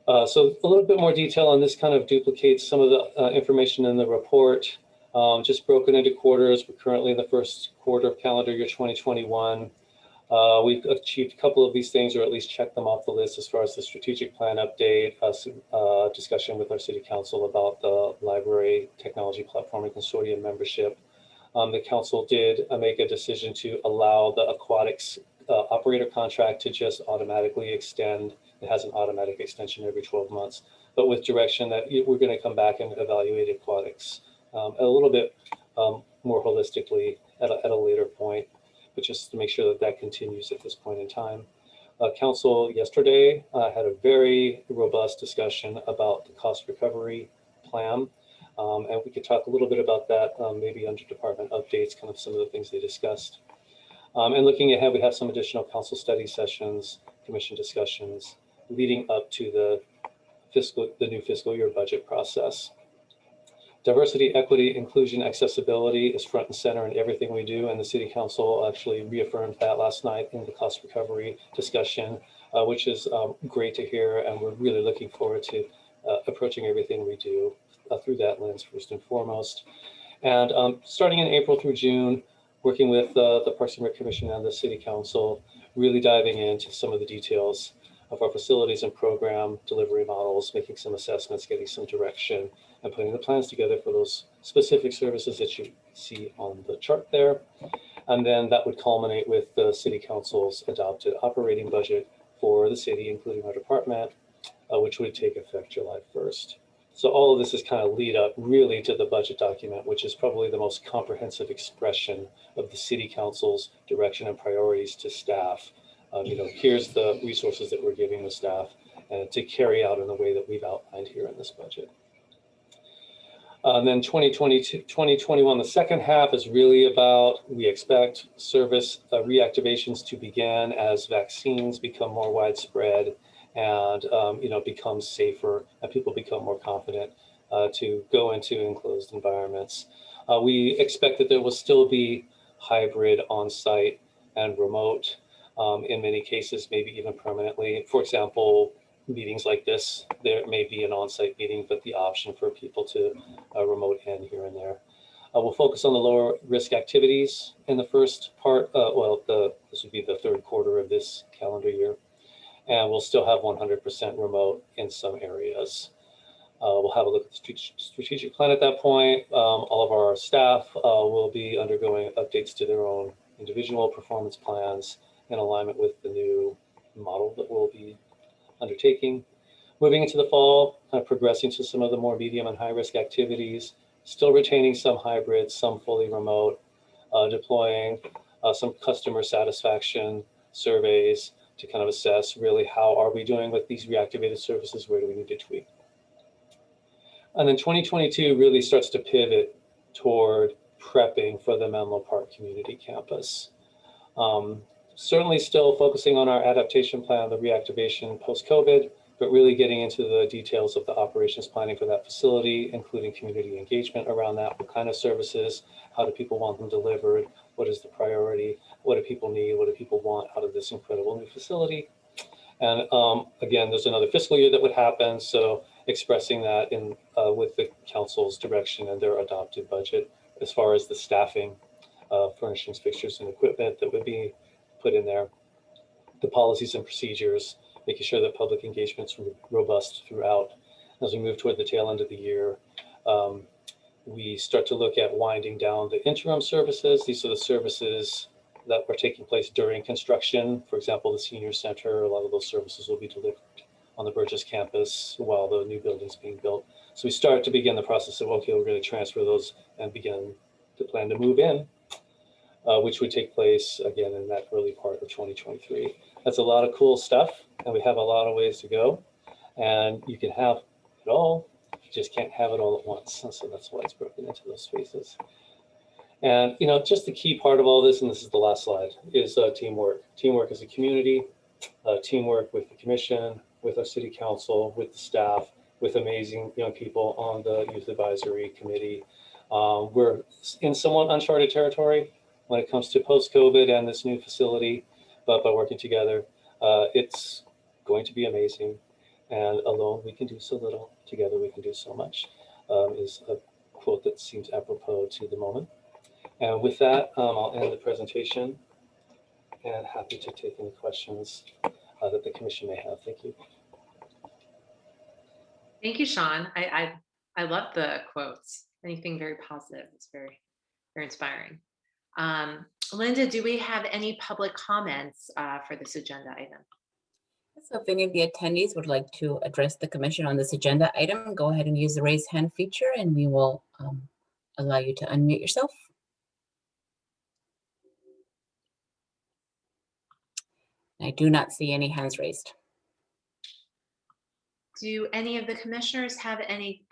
So a little bit more detail on this kind of duplicates some of the information in the report. Just broken into quarters. We're currently in the first quarter of calendar year 2021. We've achieved a couple of these things, or at least checked them off the list as far as the strategic plan update, discussion with our city council about the library technology platform and consortium membership. The council did make a decision to allow the aquatics operator contract to just automatically extend. It has an automatic extension every 12 months, but with direction that we're going to come back and evaluate aquatics a little bit more holistically at a later point, but just to make sure that that continues at this point in time. Council yesterday had a very robust discussion about the cost recovery plan. And we could talk a little bit about that, maybe under department updates, kind of some of the things they discussed. And looking ahead, we have some additional council study sessions, commission discussions leading up to the new fiscal year budget process. Diversity, equity, inclusion, accessibility is front and center in everything we do, and the City Council actually reaffirmed that last night in the cost recovery discussion, which is great to hear, and we're really looking forward to approaching everything we do through that lens first and foremost. And starting in April through June, working with the Parks and Rec Commission and the City Council, really diving into some of the details of our facilities and program delivery models, making some assessments, getting some direction, and putting the plans together for those specific services that you see on the chart there. And then that would culminate with the City Council's adopted operating budget for the city, including our department, which would take effect July 1st. So all of this is kind of lead up really to the budget document, which is probably the most comprehensive expression of the City Council's direction and priorities to staff. Here's the resources that we're giving the staff and to carry out in the way that we've outlined here in this budget. And then 2021, the second half is really about, we expect service reactivations to begin as vaccines become more widespread and become safer and people become more confident to go into enclosed environments. We expect that there will still be hybrid on-site and remote, in many cases, maybe even permanently. For example, meetings like this, there may be an on-site meeting, but the option for people to remote in here and there. We'll focus on the lower risk activities in the first part. This would be the third quarter of this calendar year. And we'll still have 100% remote in some areas. We'll have a look at the strategic plan at that point. All of our staff will be undergoing updates to their own individual performance plans in alignment with the new model that we'll be undertaking. Moving into the fall, kind of progressing to some of the more medium and high risk activities, still retaining some hybrid, some fully remote, deploying some customer satisfaction surveys to kind of assess really how are we doing with these reactivated services, where do we need to tweak. And then 2022 really starts to pivot toward prepping for the Menlo Park Community Campus. Certainly still focusing on our adaptation plan, the reactivation post-COVID, but really getting into the details of the operations planning for that facility, including community engagement around that. What kind of services, how do people want them delivered? What is the priority? What do people need? What do people want out of this incredible new facility? And again, there's another fiscal year that would happen. So expressing that in with the council's direction and their adopted budget, as far as the staffing, furnishings, fixtures, and equipment that would be put in there, the policies and procedures, making sure that public engagement's robust throughout. As we move toward the tail end of the year, we start to look at winding down the interim services. These are the services that are taking place during construction. For example, the senior center, a lot of those services will be delivered on the Burgess campus while the new building's being built. So we start to begin the process of, okay, we're going to transfer those and begin to plan to move in, which would take place again in that early part of 2023. That's a lot of cool stuff, and we have a lot of ways to go. And you can have it all, you just can't have it all at once. And so that's why it's broken into those phases. And just the key part of all this, and this is the last slide, is teamwork. Teamwork as a community, teamwork with the commission, with our city council, with the staff, with amazing young people on the youth advisory committee. We're in somewhat uncharted territory when it comes to post-COVID and this new facility, but by working together, it's going to be amazing. And alone we can do so little, together we can do so much, is a quote that seems apropos to the moment. And with that, I'll end the presentation and happy to take any questions that the commission may have. Thank you. Thank you, Sean. I love the quotes. Anything very positive. It's very, very inspiring. Linda, do we have any public comments for this agenda item? So if any of the attendees would like to address the commission on this agenda item, go ahead and use the raise hand feature and we will allow you to unmute yourself. I do not see any hands raised. Do any of the commissioners have any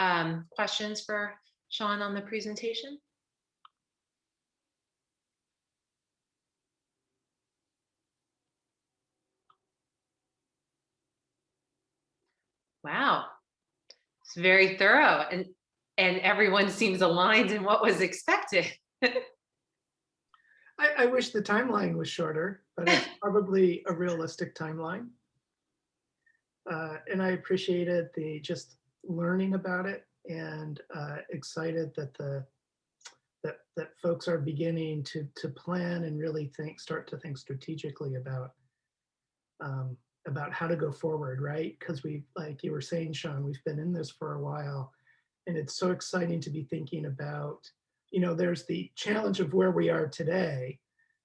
questions for Sean on the presentation? Wow, it's very thorough and everyone seems aligned in what was expected. I wish the timeline was shorter, but it's probably a realistic timeline. And I appreciated the just learning about it and excited that that folks are beginning to plan and really start to think strategically about how to go forward, right? Because we, like you were saying, Sean, we've been in this for a while, and it's so exciting to be thinking about, there's the challenge of where we are today,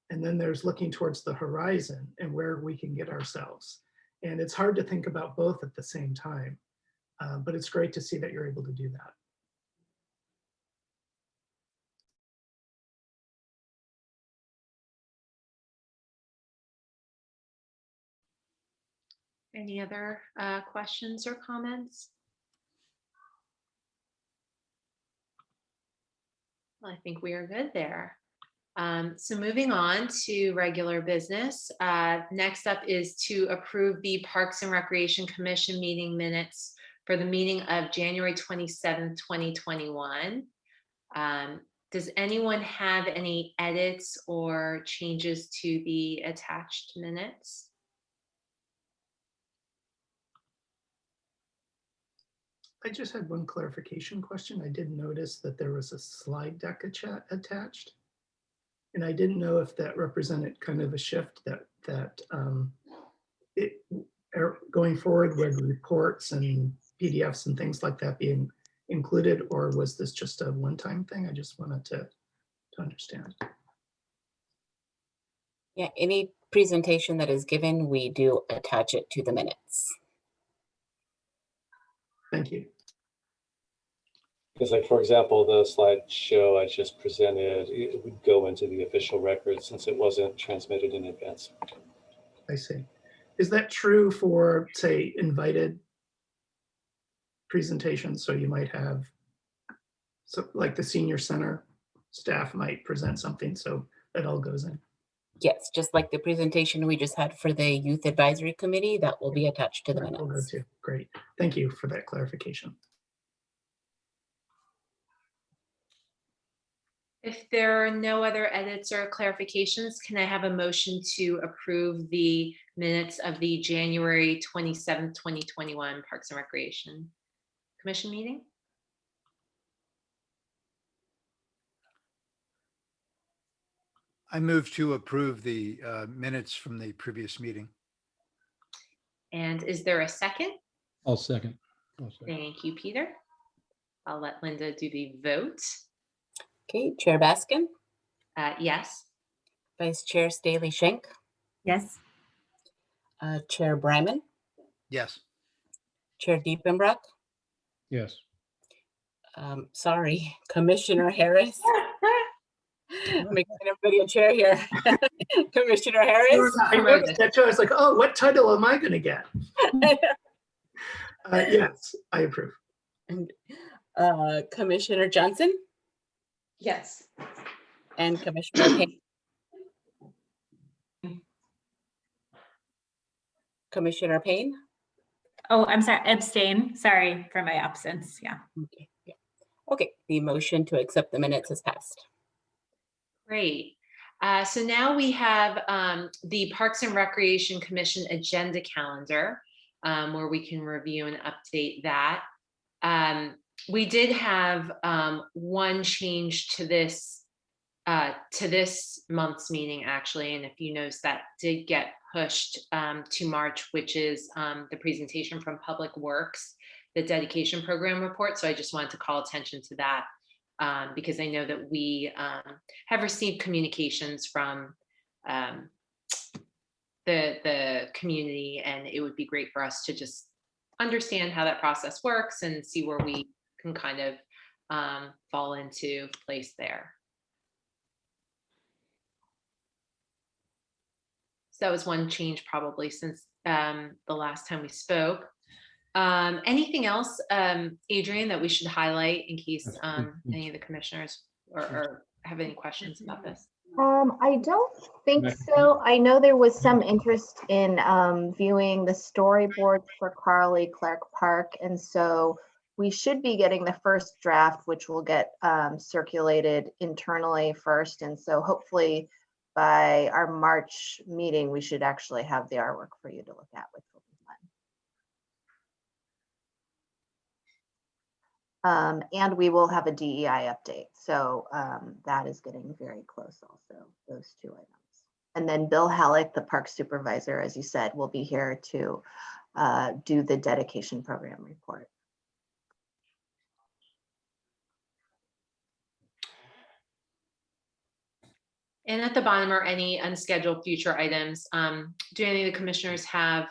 and then there's looking towards the horizon and where we can get ourselves. And it's hard to think about both at the same time, but it's great to see that you're able to do that. Any other questions or comments? Well, I think we are good there. So moving on to regular business. Next up is to approve the Parks and Recreation Commission meeting minutes for the meeting of January 27th, 2021. Does anyone have any edits or changes to the attached minutes? I just had one clarification question. I did notice that there was a slide deck attached. And I didn't know if that represented kind of a shift that going forward with reports and PDFs and things like that being included, or was this just a one-time thing? I just wanted to understand. Yeah, any presentation that is given, we do attach it to the minutes. Thank you. Because, like, for example, the slideshow I just presented, it would go into the official record since it wasn't transmitted in advance. I see. Is that true for, say, invited presentations? So you might have, so like the senior center staff might present something, so that all goes in. Yes, just like the presentation we just had for the Youth Advisory Committee, that will be attached to the minutes. Will go too. Great. Thank you for that clarification. If there are no other edits or clarifications, can I have a motion to approve the minutes of the January 27th, 2021 Parks and Recreation Commission meeting? I move to approve the minutes from the previous meeting. And is there a second? I'll second. Thank you, Peter. I'll let Linda do the vote. Okay, Chair Baskin? Yes. Vice Chair Staley Schenk? Yes. Chair Bryman? Yes. Chair Diepenbrock? Yes. Sorry, Commissioner Harris? I'm making everybody a chair here. Commissioner Harris? I noticed that too. I was like, oh, what title am I going to get? Yes, I approve. And Commissioner Johnson? Yes. And Commissioner Payne? Commissioner Payne? Oh, I'm sorry, abstain. Sorry for my absence. Yeah. Okay. Yeah. Okay, the motion to accept the minutes is passed. Great. So now we have the Parks and Recreation Commission agenda calendar where we can review and update that. we did have one change to this month's meeting, actually, and if you notice, that did get pushed to March, which is the presentation from Public Works, the dedication program report. So I just wanted to call attention to that because I know that we have received communications from the community, and it would be great for us to just understand how that process works and see where we can kind of fall into place there. So that was one change probably since the last time we spoke. Anything else, Adrian, that we should highlight in case any of the commissioners or have any questions about this? I don't think so. I know there was some interest in viewing the storyboard for Carly Clark Park, and so we should be getting the first draft, which will get circulated internally first, and so hopefully by our March meeting, we should actually have the artwork for you to look at, which will be fun. And we will have a DEI update. So that is getting very close also, those two items. And then Bill Halleck, the park supervisor, as you said, will be here to do the dedication program report. And at the bottom are any unscheduled future items. Do any of the commissioners have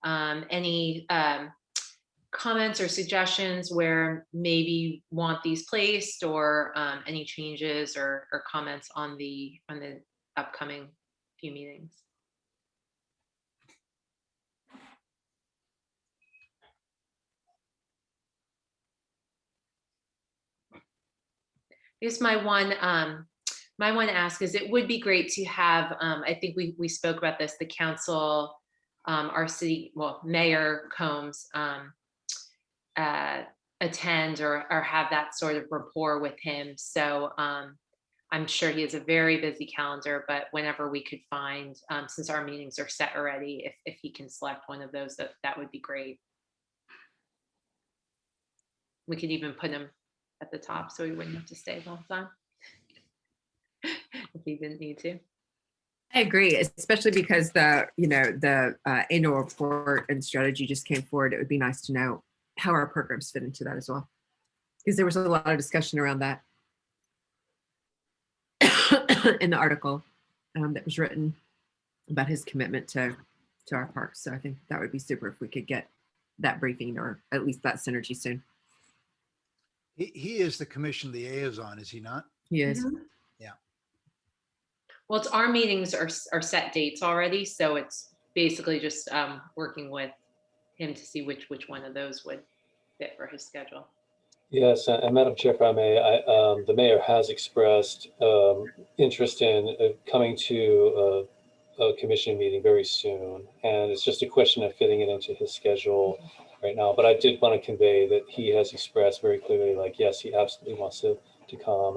any comments or suggestions where maybe want these placed, or any changes or comments on the upcoming few meetings? I guess my one ask is, it would be great to have, I think we spoke about this, the council, our city, well, Mayor Combs attend or have that sort of rapport with him. So I'm sure he has a very busy calendar, but whenever we could find, since our meetings are set already, if he can select one of those, that would be great. We could even put him at the top so he wouldn't have to stay the whole time if he didn't need to. I agree, especially because the annual report and strategy just came forward. It would be nice to know how our programs fit into that as well, because there was a lot of discussion around that in the article that was written about his commitment to our parks. So I think that would be super if we could get that briefing, or at least that synergy soon. He is the commission liaison, is he not? He is. Mm-hmm. Yeah. Well, it's our meetings are set dates already, so it's basically just working with him to see which one of those would fit for his schedule. Yes, and Madam Chair, if I may, the mayor has expressed interest in coming to a commission meeting very soon, and it's just a question of fitting it into his schedule right now. But I did want to convey that he has expressed very clearly, like, yes, he absolutely wants to come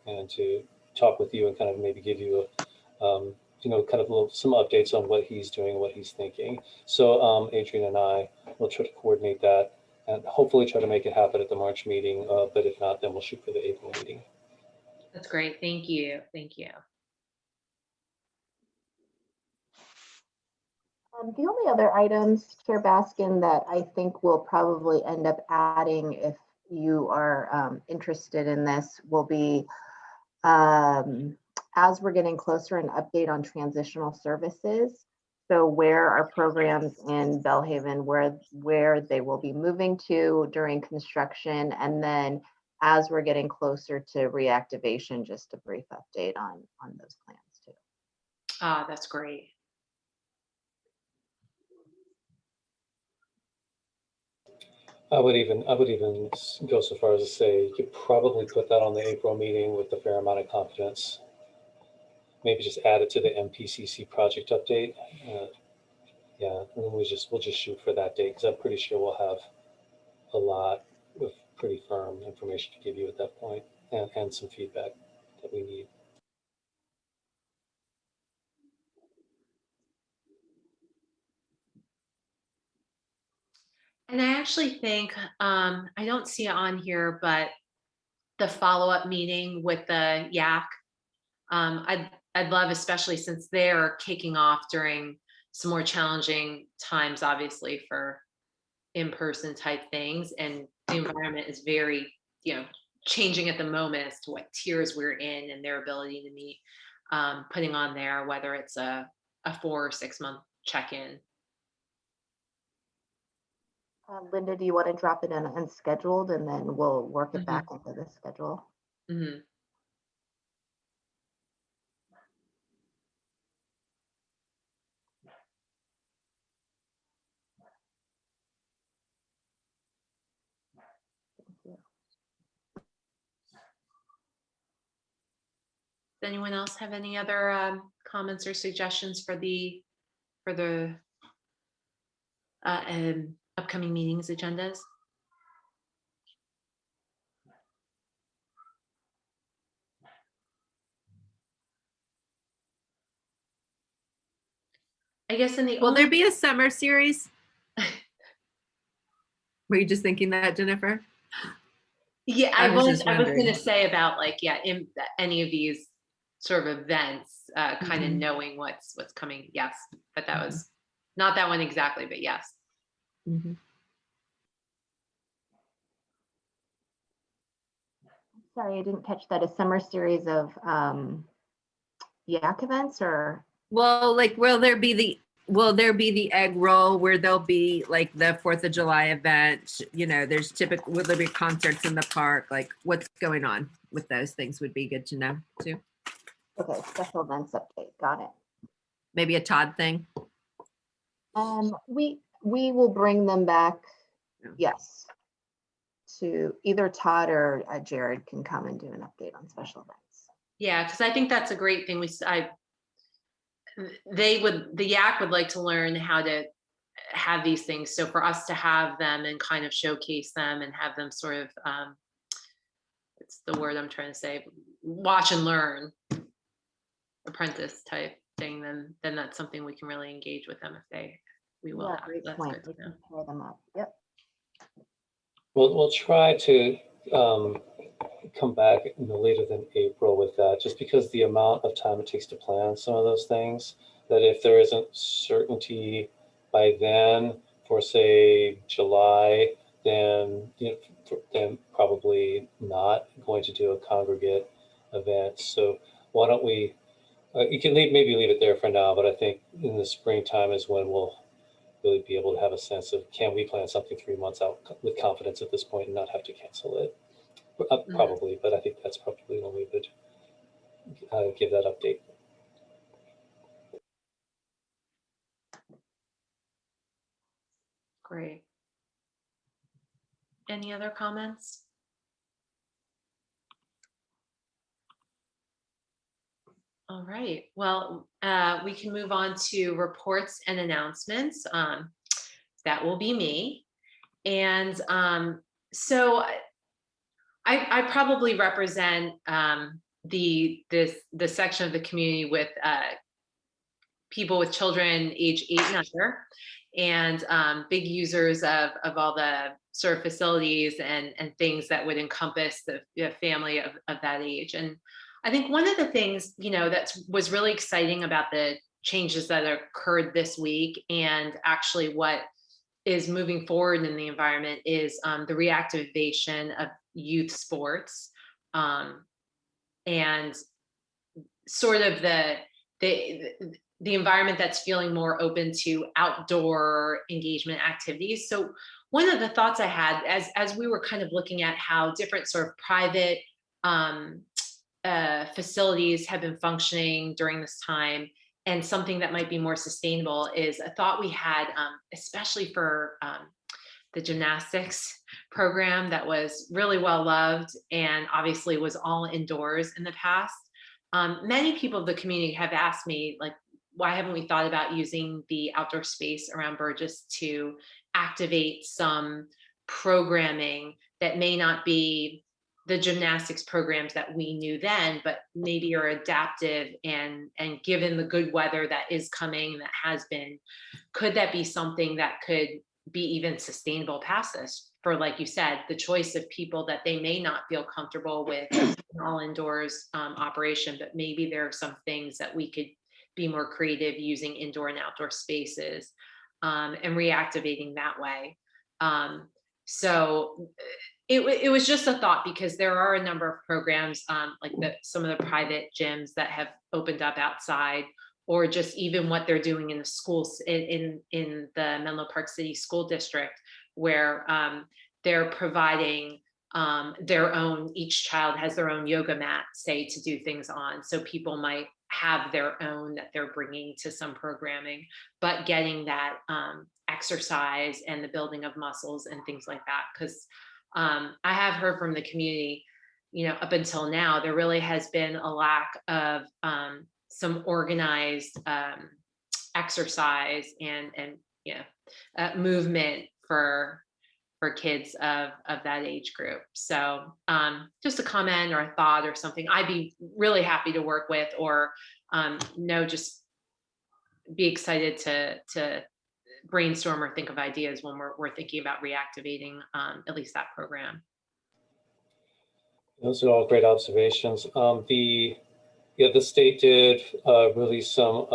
and to talk with you and kind of maybe give you some updates on what he's doing, what he's thinking. So Adrian and I will try to coordinate that and hopefully try to make it happen at the March meeting. But if not, then we'll shoot for the April meeting. That's great. Thank you. Thank you. The only other items, Chair Baskin, that I think we'll probably end up adding, if you are interested in this, will be, as we're getting closer, an update on transitional services. So where our programs in Bellhaven, where they will be moving to during construction, and then as we're getting closer to reactivation, just a brief update on those plans too. That's great. I would even go so far as to say you could probably put that on the April meeting with a fair amount of confidence. Maybe just add it to the MPCC project update. Yeah, and then we'll just shoot for that date, because I'm pretty sure we'll have a lot of pretty firm information to give you at that point, and some feedback that we need. And I actually think, I don't see it on here, but the follow-up meeting with the YAC, I'd love, especially since they're kicking off during some more challenging times, obviously, for in-person type things. And the environment is very, changing at the moment as to what tiers we're in and their ability to meet, putting on there, whether it's a 4 or 6 month check-in. Linda, do you want to drop it in unscheduled and then we'll work it Mhm. back into the schedule? Mhm. Does anyone else have any other comments or suggestions for the upcoming meetings agendas? I guess in the Will there be a summer series? Were you just thinking that, Jennifer? Yeah, I I was was just going wondering. to say about in any of these sort of events, kind of Mhm. knowing what's coming. Yes, but that was not that one exactly, but yes. Mhm. Sorry, I didn't catch that. A summer series of YAC events or? Well, like, will there be the egg roll where there'll be like the 4th of July event? There's will there be concerts in the park? Like, what's going on with those things would be good to know too. Okay, special events update. Got it. Maybe a Todd thing. We will bring them back. Yes. To either Todd or Jared can come and do an update on special events. Yeah, because I think that's a great thing. The YAC would like to learn how to have these things. So for us to have them and kind of showcase them and have them sort of, it's the word I'm trying to say, watch and learn, apprentice type thing, then that's something we can really engage with them we will. Yeah, Have. great That's point. good to We know. can pair them up. Yep. We'll try to come back no later than April with that, just because the amount of time it takes to plan some of those things, that if there isn't certainty by then for say July, then then probably not going to do a congregate event. So why don't we, you can maybe leave it there for now, but I think in the springtime is when we'll really be able to have a sense of, can we plan something 3 months out with confidence at this point and not have to cancel it? Probably, but I think that's probably when we would give that update. Great. Any other comments? All right. Well, we can move on to reports and announcements. That will be me. And so I probably represent the section of the community with people with children age 8 and under, and big users of all the sort of facilities and things that would encompass the family of that age. And I think one of the things, that was really exciting about the changes that occurred this week, and actually what is moving forward in the environment, is the reactivation of youth sports, and sort of the environment that's feeling more open to outdoor engagement activities. So one of the thoughts I had as we were kind of looking at how different sort of private facilities have been functioning during this time, and something that might be more sustainable, is a thought we had, especially for the gymnastics program that was really well loved and obviously was all indoors in the past. Many people of the community have asked me, like, why haven't we thought about using the outdoor space around Burgess to activate some programming that may not be the gymnastics programs that we knew then, but maybe are adaptive, and given the good weather that is coming, that has been, could that be something that could be even sustainable past this for, like you said, the choice of people that they may not feel comfortable with all indoors operation, but maybe there are some things that we could be more creative using indoor and outdoor spaces and reactivating that way. So it was just a thought, because there are a number of programs like some of the private gyms that have opened up outside, or just even what they're doing in the schools in the Menlo Park City School District, where they're providing their own, each child has their own yoga mat, say, to do things on. So people might have their own that they're bringing to some programming, but getting that exercise and the building of muscles and things like that. Because I have heard from the community, up until now, there really has been a lack of some organized exercise and movement for kids of that age group. So just a comment or a thought or something I'd be really happy to work with, or just be excited to brainstorm or think of ideas when we're thinking about reactivating at least that program. Those are all great observations. The state did release some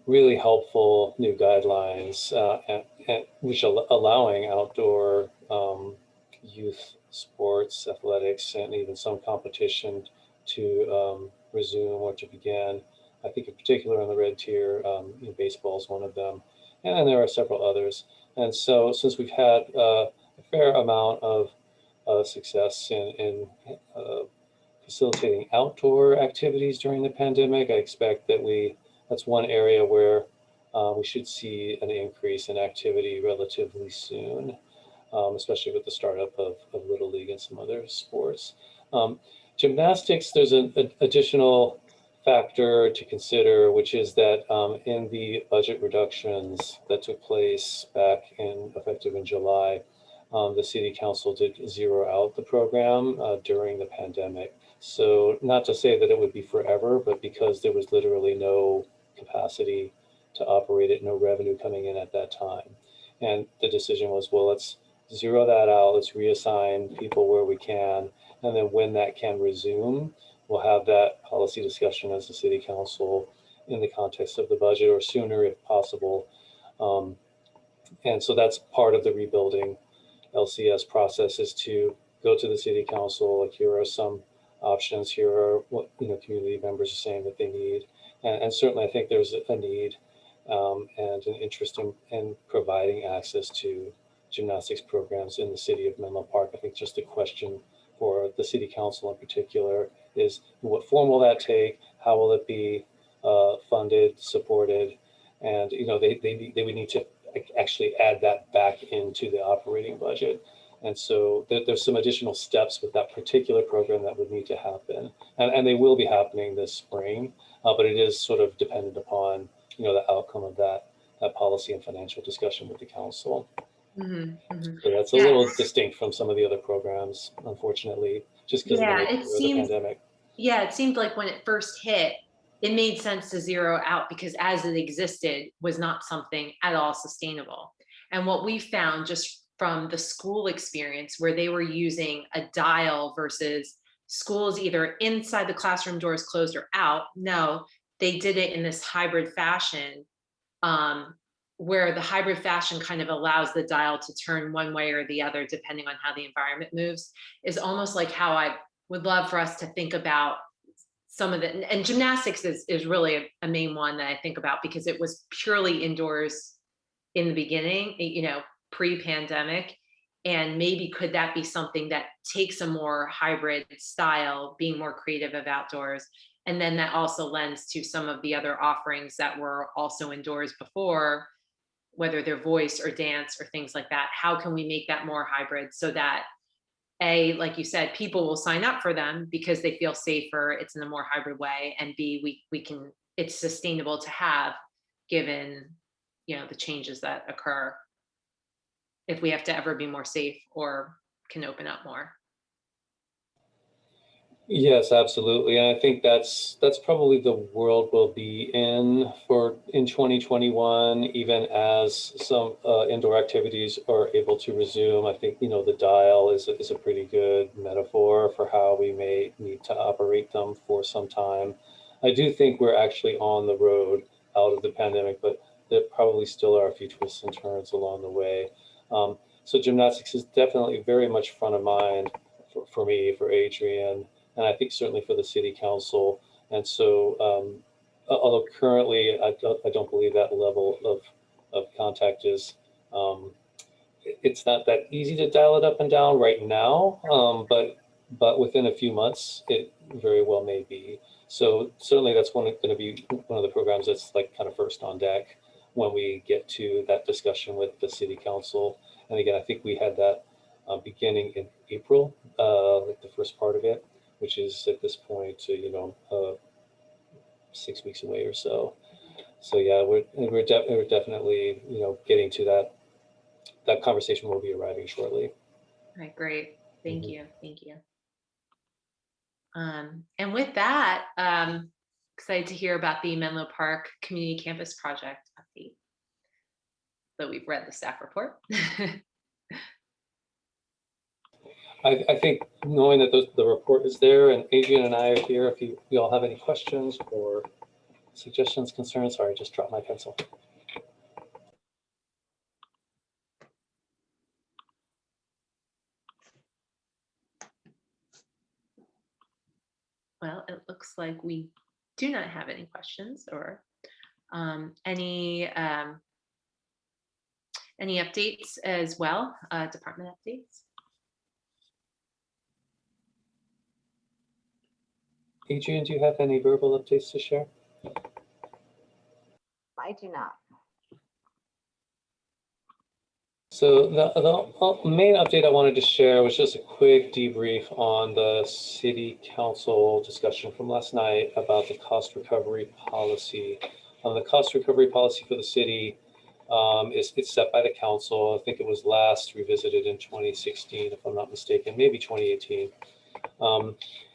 really helpful new guidelines, which are allowing outdoor youth sports, athletics, and even some competition to resume or to begin. I think in particular on the red tier, baseball is one of them, and there are several others. And so since we've had a fair amount of success in facilitating outdoor activities during the pandemic, I expect that that's one area where we should see an increase in activity relatively soon, especially with the startup of Little League and some other sports. Gymnastics, there's an additional factor to consider, which is that in the budget reductions that took place effective in July, the city council did zero out the program during the pandemic. So not to say that it would be forever, but because there was literally no capacity to operate it, no revenue coming in at that time. And the decision was, well, let's zero that out, let's reassign people where we can, and then when that can resume, we'll have that policy discussion as the city council in the context of the budget, or sooner if possible. And so that's part of the rebuilding LCS process, is to go to the city council, like, here are some options, here are what community members are saying that they need. And certainly I think there's a need and an interest in providing access to gymnastics programs in the city of Menlo Park. I think just the question for the city council in particular is, what form will that take? How will it be funded, supported? And they would need to actually add that back into the operating budget. And so there's some additional steps with that particular program that would need to happen, and they will be happening this spring, but it is sort of dependent upon the outcome of that policy and financial discussion with the council. So that's a little distinct from some of the other programs, unfortunately, just because of the nature of the pandemic. Yeah, it seemed like when it first hit, it made sense to zero out, because as it existed was not something at all sustainable. And what we found just from the school experience, where they were using a dial versus schools either inside the classroom doors closed or out, no, they did it in this hybrid fashion, where the hybrid fashion kind of allows the dial to turn one way or the other depending on how the environment moves, is almost like how I would love for us to think about some of the, and gymnastics is really a main one that I think about, because it was purely indoors in the beginning, pre-pandemic. And maybe could that be something that takes a more hybrid style, being more creative of outdoors? And then that also lends to some of the other offerings that were also indoors before, whether they're voice or dance or things like that. How can we make that more hybrid so that A, like you said, people will sign up for them because they feel safer, it's in a more hybrid way, and B, we can, it's sustainable to have, given the changes that occur, if we have to ever be more safe or can open up more. Yes, absolutely. And I think that's probably the world we'll be in 2021, even as some indoor activities are able to resume. I think, the dial is a pretty good metaphor for how we may need to operate them for some time. I do think we're actually on the road out of the pandemic, but there probably still are a few twists and turns along the way. So gymnastics is definitely very much front of mind for me, for Adrian, and I think certainly for the city council. And so, although currently I don't believe that level of contact is, it's not that easy to dial it up and down right now, but within a few months, it very well may be. So certainly that's going to be one of the programs that's like kind of first on deck when we get to that discussion with the city council. And again, I think we had that beginning in April, like the first part of it, which is at this point, 6 weeks away or so. So yeah, we're definitely, getting to that conversation will be arriving shortly. All right, great. Thank you. Thank you. And with that, excited to hear about the Menlo Park Community Campus Project update. So we've read the staff report. I think knowing that the report is there and Adrian and I are here, if you all have any questions or suggestions, concerns, sorry, I just dropped my pencil. Well, it looks like we do not have any questions or any updates as well, department updates. Adrian, do you have any verbal updates to share? I do not. So the main update I wanted to share was just a quick debrief on the city council discussion from last night about the cost recovery policy. The cost recovery policy for the city it's set by the council. I think it was last revisited in 2016, if I'm not mistaken, maybe 2018.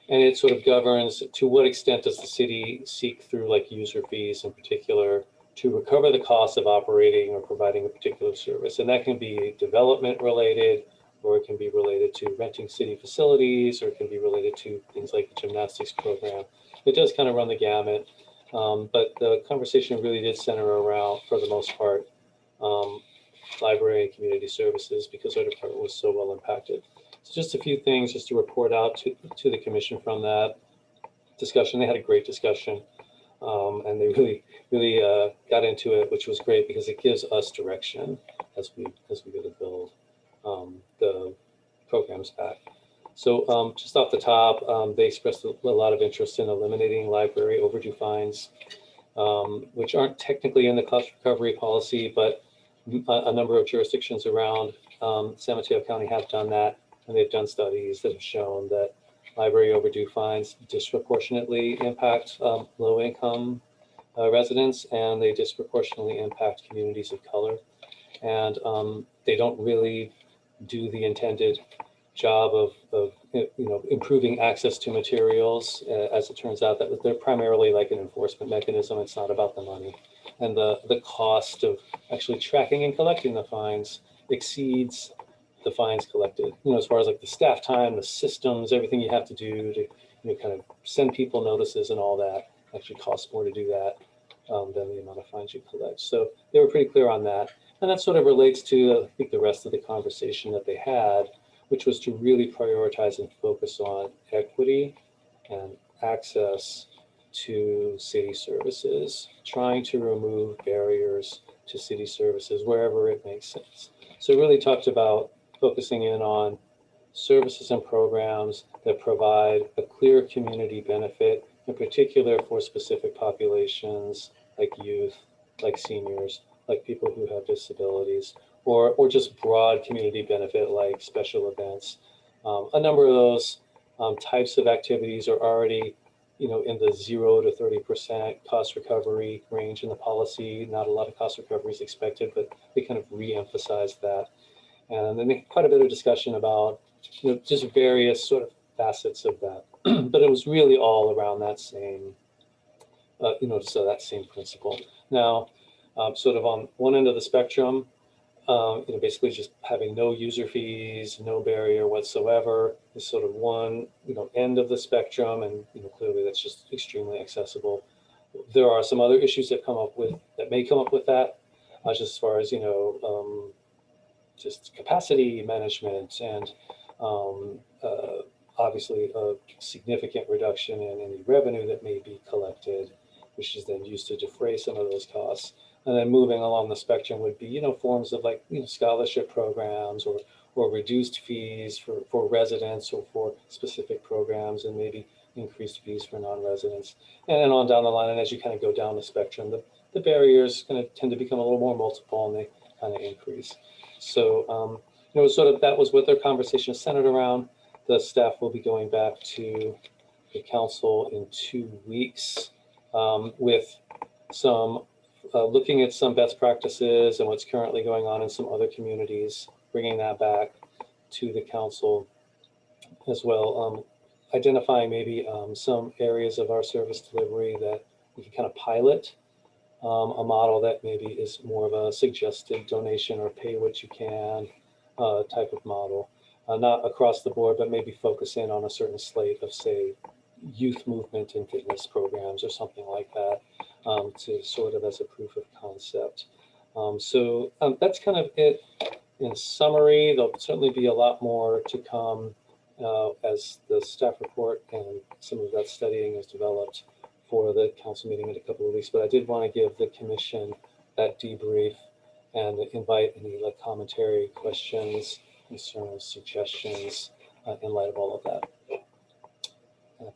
And it sort of governs to what extent does the city seek through like user fees in particular to recover the cost of operating or providing a particular service. And that can be development related, or it can be related to renting city facilities, or it can be related to things like the gymnastics program. It does kind of run the gamut. But the conversation really did center around, for the most part, library and community services because our department was so well impacted. So just a few things just to report out to the commission from that discussion. They had a great discussion. And they really got into it, which was great because it gives us direction as we go to build the programs back. So just off the top, they expressed a lot of interest in eliminating library overdue fines, which aren't technically in the cost recovery policy, but a number of jurisdictions around San Mateo County have done that, and they've done studies that have shown that library overdue fines disproportionately impact low-income residents, and they disproportionately impact communities of color. And they don't really do the intended job of improving access to materials. As it turns out, that they're primarily like an enforcement mechanism. It's not about the money. And the cost of actually tracking and collecting the fines exceeds the fines collected, as far as like the staff time, the systems, everything you have to do to, kind of send people notices and all that actually costs more to do that than the amount of fines you collect. So they were pretty clear on that. And that sort of relates to, I think, the rest of the conversation that they had, which was to really prioritize and focus on equity and access to city services, trying to remove barriers to city services wherever it makes sense. So it really talked about focusing in on services and programs that provide a clear community benefit, in particular for specific populations like youth, like seniors, like people who have disabilities, or just broad community benefit like special events. A number of those types of activities are already in the 0 to 30% cost recovery range in the policy. Not a lot of cost recovery is expected, but they kind of re-emphasize that. And then quite a bit of discussion about just various sort of facets of that but it was really all around that same, so that same principle. Now, sort of on one end of the spectrum, basically just having no user fees, no barrier whatsoever is sort of one, end of the spectrum, and clearly that's just extremely accessible. There are some other issues that may come up with that, just as far as just capacity management and obviously a significant reduction in any revenue that may be collected, which is then used to defray some of those costs. And then moving along the spectrum would be, forms of like, scholarship programs or reduced fees for residents or for specific programs, and maybe increased fees for non-residents. And then on down the line, and as you kind of go down the spectrum, the barriers kind of tend to become a little more multiple, and they kind of increase. So, sort of that was what their conversation centered around. The staff will be going back to the council in 2 weeks with some looking at some best practices and what's currently going on in some other communities, bringing that back to the council as well. Identifying maybe some areas of our service delivery that we can kind of pilot a model that maybe is more of a suggested donation or pay what you can type of model. Not across the board, but maybe focus in on a certain slate of, say, youth movement and fitness programs or something like that, to sort of as a proof of concept. So that's kind of it in summary. There'll certainly be a lot more to come as the staff report and some of that studying is developed for the council meeting in a couple of weeks. But I did want to give the commission that debrief and invite any commentary, questions, concerns, suggestions in light of all of that.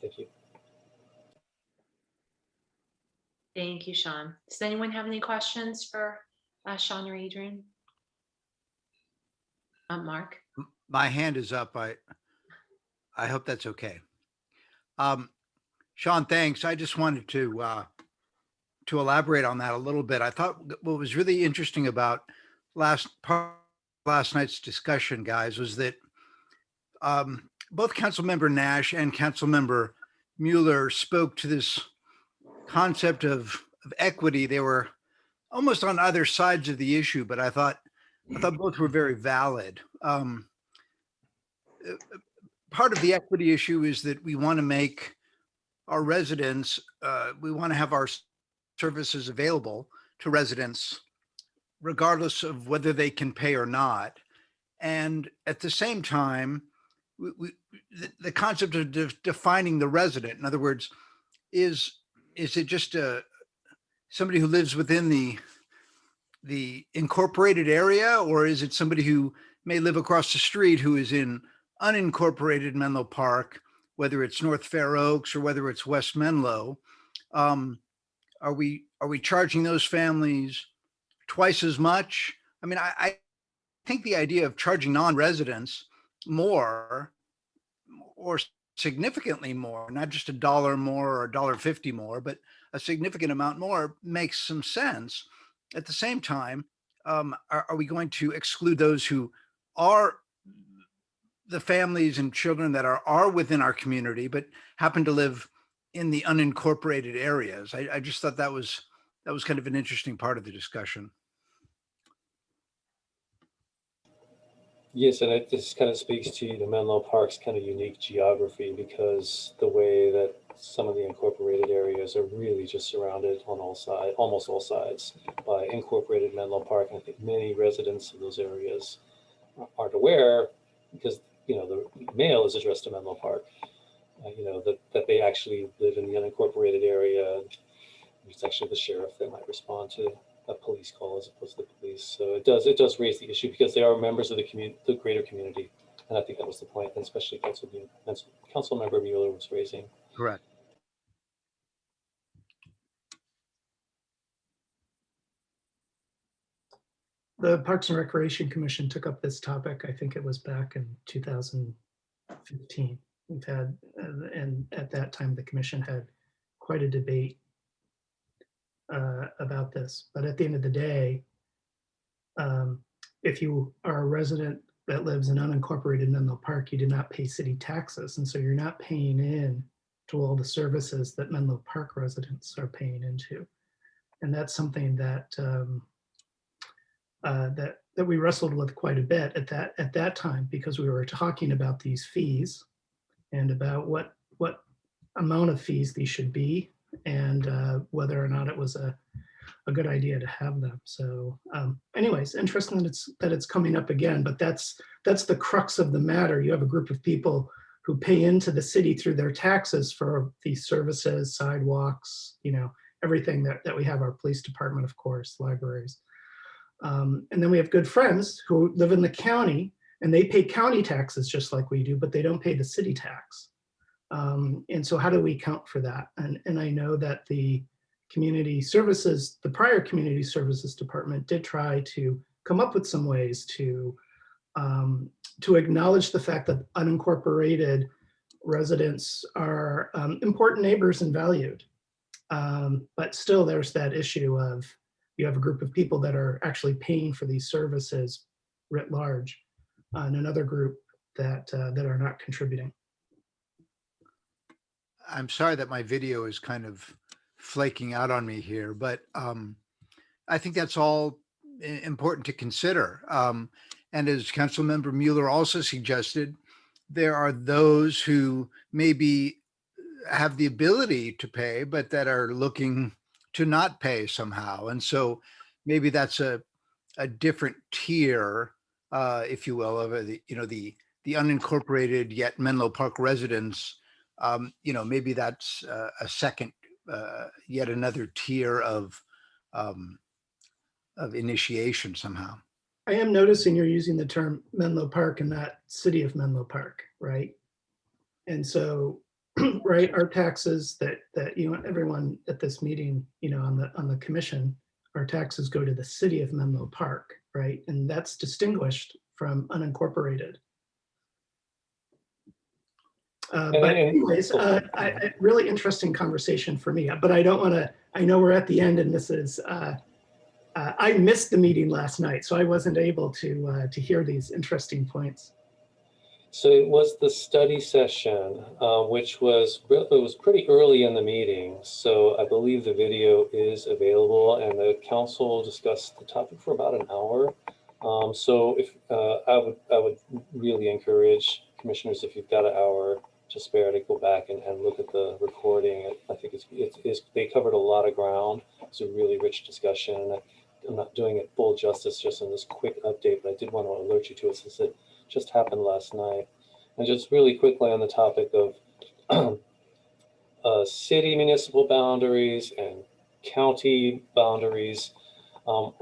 Thank you. Thank you, Sean. Does anyone have any questions for Sean or Adrian? Mark? My hand is up. I hope that's okay. Sean, thanks. I just wanted to elaborate on that a little bit. I thought what was really interesting about last night's discussion, guys, was that both Councilmember Nash and Councilmember Mueller spoke to this concept of equity. They were almost on either sides of the issue, but I thought both were very valid. Part of the equity issue is that we want to make our residents, we want to have our services available to residents, regardless of whether they can pay or not. And at the same time, the concept of defining the resident, in other words, is it just somebody who lives within the incorporated area, or is it somebody who may live across the street who is in unincorporated Menlo Park, whether it's North Fair Oaks or whether it's West Menlo? Are we charging those families twice as much? I mean, I think the idea of charging non-residents more or significantly more, not just $1 more or $1.50 more, but a significant amount more makes some sense. At the same time, are we going to exclude those who are the families and children that are within our community, but happen to live in the unincorporated areas? I just thought that was kind of an interesting part of the discussion. Yes, and this kind of speaks to the Menlo Park's kind of unique geography, because the way that some of the incorporated areas are really just surrounded on all sides, almost all sides, by incorporated Menlo Park. And I think many residents of those areas aren't aware, because the mail is addressed to Menlo Park. That they actually live in the unincorporated area. It's actually the sheriff that might respond to a police call as opposed to the police. So it does raise the issue, because they are members of the greater community. And I think that was the point, and especially Councilmember Mueller was raising. Correct. The Parks and Recreation Commission took up this topic. I think it was back in 2015. We've had, and at that time, the commission had quite a debate about this. But at the end of the day, if you are a resident that lives in unincorporated Menlo Park, you do not pay city taxes. And so you're not paying in to all the services that Menlo Park residents are paying into. And that's something that that we wrestled with quite a bit at that time, because we were talking about these fees and about what amount of fees these should be, and whether or not it was a good idea to have them. So anyways, interesting that it's coming up again, but that's the crux of the matter. You have a group of people who pay into the city through their taxes for these services, sidewalks, everything that we have, our police department, of course, libraries. And then we have good friends who live in the county, and they pay county taxes just like we do, but they don't pay the city tax. And so how do we account for that? And I know that the prior community services department did try to come up with some ways to acknowledge the fact that unincorporated residents are important neighbors and valued. But still there's that issue of, you have a group of people that are actually paying for these services writ large, and another group that are not contributing. I'm sorry that my video is kind of flaking out on me here, but I think that's all important to consider. And as Councilmember Mueller also suggested, there are those who maybe have the ability to pay, but that are looking to not pay somehow. And so maybe that's a different tier, if you will, of the unincorporated yet Menlo Park residents. Maybe that's a second, yet another tier of initiation somehow. I am noticing you're using the term Menlo Park and not City of Menlo Park, right? And so, right, our taxes that everyone at this meeting, on the commission, our taxes go to the City of Menlo Park, right? And that's distinguished from unincorporated. But anyways, really interesting conversation for me, but I don't want to, I know we're at the end, and this is, I missed the meeting last night, so I wasn't able to hear these interesting points. So it was the study session, which was pretty early in the meeting. So I believe the video is available, and the council discussed the topic for about an hour. So if I would really encourage commissioners, if you've got an hour to spare, to go back and look at the recording. I think they covered a lot of ground. It's a really rich discussion. I'm not doing it full justice just in this quick update, but I did want to alert you to it since it just happened last night. And just really quickly on the topic of city municipal boundaries and county boundaries. I'm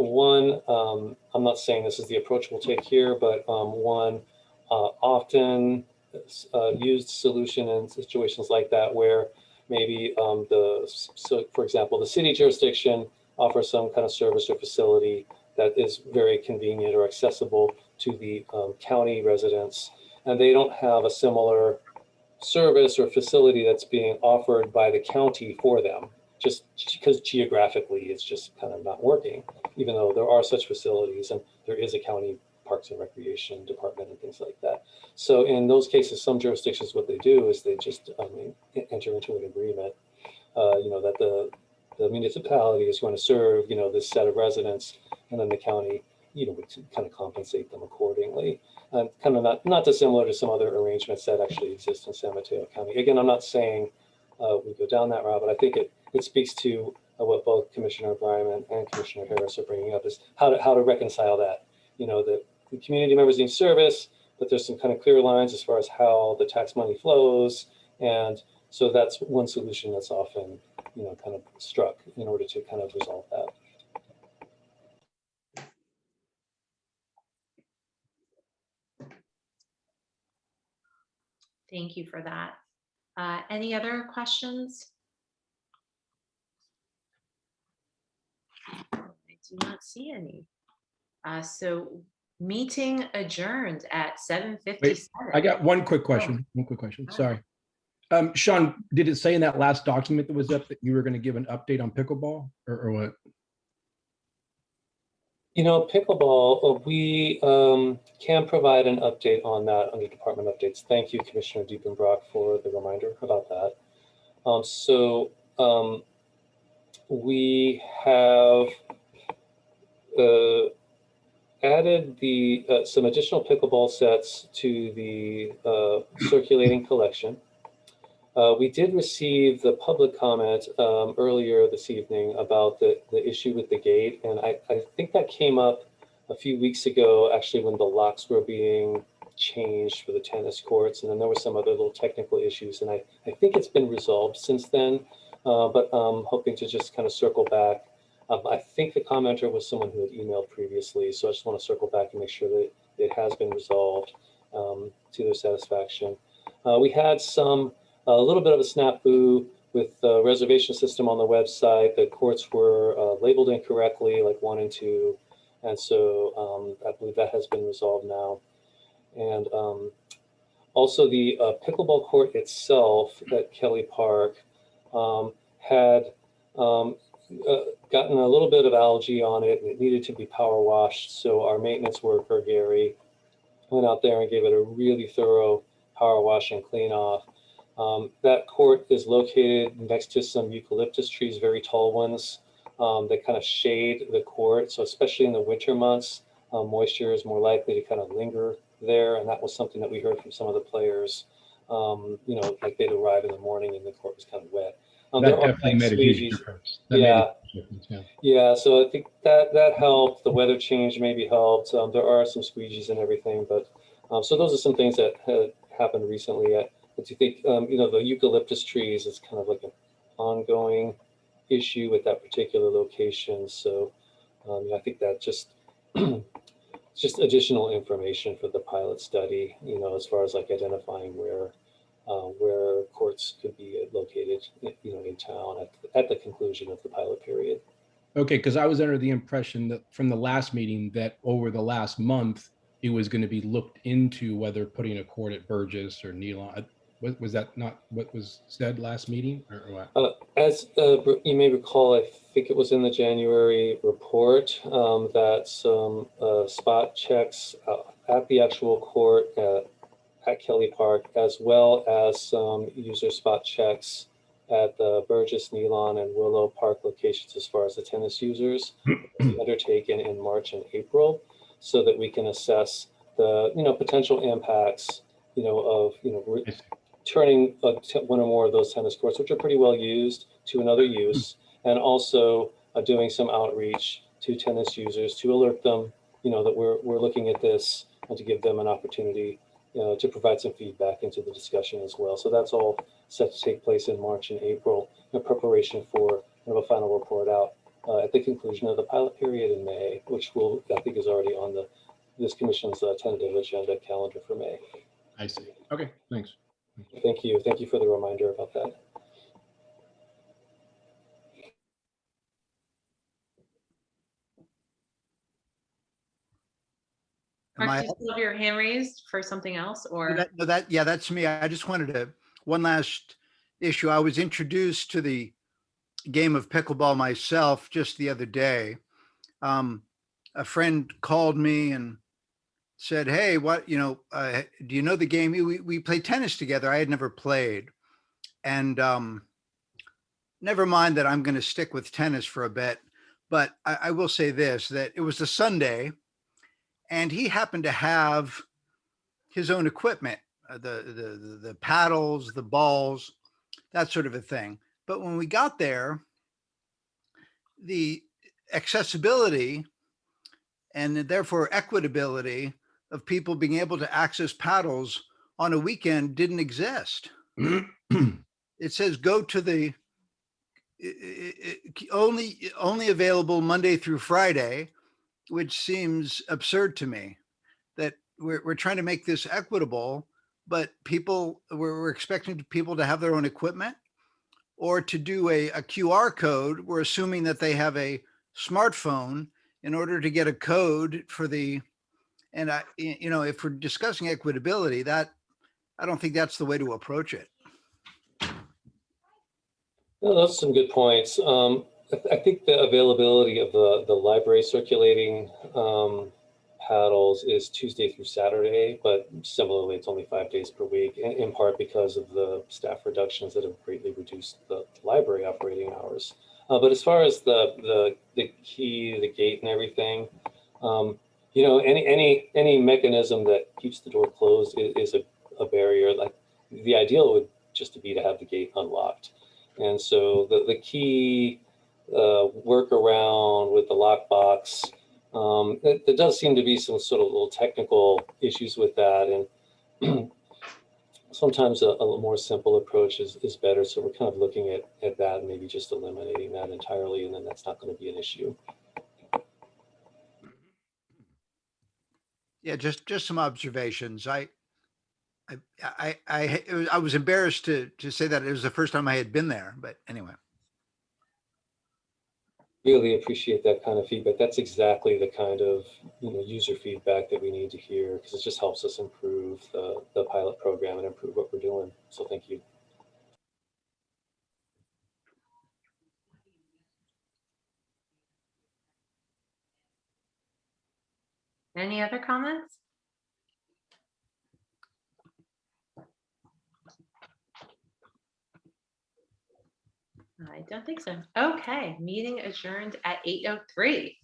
not saying this is the approach we'll take here, but one often used solution in situations like that, where maybe for example, the city jurisdiction offers some kind of service or facility that is very convenient or accessible to the county residents, and they don't have a similar service or facility that's being offered by the county for them, just because geographically it's just kind of not working, even though there are such facilities and there is a county Parks and Recreation department and things like that. So in those cases, some jurisdictions, what they do is they just enter into an agreement, that the municipality is going to serve, this set of residents, and then the county, would kind of compensate them accordingly. And kind of not dissimilar to some other arrangements that actually exist in San Mateo County. Again, I'm not saying we go down that route, but I think it speaks to what both Commissioner Bryman and Commissioner Harris are bringing up, is how to reconcile that. The community members need service, but there's some kind of clear lines as far as how the tax money flows. And so that's one solution that's often, kind of struck in order to kind of resolve that. Thank you for that. Any other questions? I do not see any. So meeting adjourned at 7:57. Wait, I got one quick question. Sorry. Sean, did it say in that last document that was up that you were going to give an update on pickleball, or what? Pickleball, we can provide an update on that under department updates. Thank you, Commissioner Diepenbrock, for the reminder about that. We have added some additional pickleball sets to the circulating collection. We did receive the public comment earlier this evening about the issue with the gate, and I think that came up a few weeks ago, actually, when the locks were being changed for the tennis courts, and then there were some other little technical issues, and I think it's been resolved since then, but I'm hoping to just kind of circle back. I think the commenter was someone who had emailed previously, so I just want to circle back and make sure that it has been resolved to their satisfaction. We had a little bit of a snafu with the reservation system on the website. The courts were labeled incorrectly, like 1 and 2. And so I believe that has been resolved now. And also the pickleball court itself at Kelly Park had gotten a little bit of algae on it, and it needed to be power washed. So our maintenance worker, Gary, went out there and gave it a really thorough power wash and clean off. That court is located next to some eucalyptus trees, very tall ones, that kind of shade the court. So especially in the winter months, moisture is more likely to kind of linger there. And that was something that we heard from some of the players, like they'd arrive in the morning and the court was kind of wet. That definitely made a huge difference. Yeah, so I think that helped. The weather change maybe helped. There are some squeegees and everything, but so those are some things that had happened recently. But you think, the eucalyptus trees is kind of like an ongoing issue with that particular location. So I think that just additional information for the pilot study, as far as like identifying where courts could be located, in town at the conclusion of the pilot period. Okay, because I was under the impression that from the last meeting that over the last month, it was going to be looked into whether putting a court at Burgess or Nealon. Was that not what was said last meeting, or what? As you may recall, I think it was in the January report that some spot checks at the actual court at Kelly Park, as well as some user spot checks at the Burgess, Nealon, and Willow Park locations as far as the tennis users will be undertaken in March and April, so that we can assess the potential impacts of turning one or more of those tennis courts, which are pretty well used, to another use, and also doing some outreach to tennis users to alert them that we're looking at this, and to give them an opportunity to provide some feedback into the discussion as well. So that's all set to take place in March and April in preparation for a final report out at the conclusion of the pilot period in May, which I think is already on this commission's tentative agenda calendar for May. I see. Okay, thanks. Thank you. Thank you for the reminder about that. Mark, do you still have your hand raised for something else, or? That's me. I just wanted one last issue. I was introduced to the game of pickleball myself just the other day. A friend called me and said, "Hey, do you know the game? We play tennis together." I had never played, and never mind that I'm going to stick with tennis for a bit, but I will say this: that it was a Sunday, and he happened to have his own equipment, the paddles, the balls, that sort of a thing. But when we got there, the accessibility and therefore equitability of people being able to access paddles on a weekend didn't exist. It says go to the only available Monday through Friday, which seems absurd to me, that we're trying to make this equitable, but we're expecting people to have their own equipment, or to do a QR code. We're assuming that they have a smartphone in order to get a code for and if we're discussing equitability, I don't think that's the way to approach it. Well, those are some good points. I think the availability of the library circulating paddles is Tuesday through Saturday, but similarly, it's only 5 days per week, in part because of the staff reductions that have greatly reduced the library operating hours. But as far as the key, the gate, and everything, you know, any mechanism that keeps the door closed is a barrier. Like the ideal would just to be to have the gate unlocked, and so the key workaround with the lockbox. There does seem to be some sort of little technical issues with that, and sometimes a more simple approach is better. So we're kind of looking at that and maybe just eliminating that entirely, and then that's not going to be an issue. Yeah, just some observations. I was embarrassed to say that it was the first time I had been there, but anyway. Really appreciate that kind of feedback. That's exactly the kind of user feedback that we need to hear, because it just helps us improve the pilot program and improve what we're doing. So thank you. Any other comments? I don't think so. Okay, meeting adjourned at 8:03.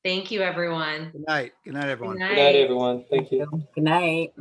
Thank you, everyone. Good night. Good night, everyone. Good Good night, everyone. Thank you. Good night.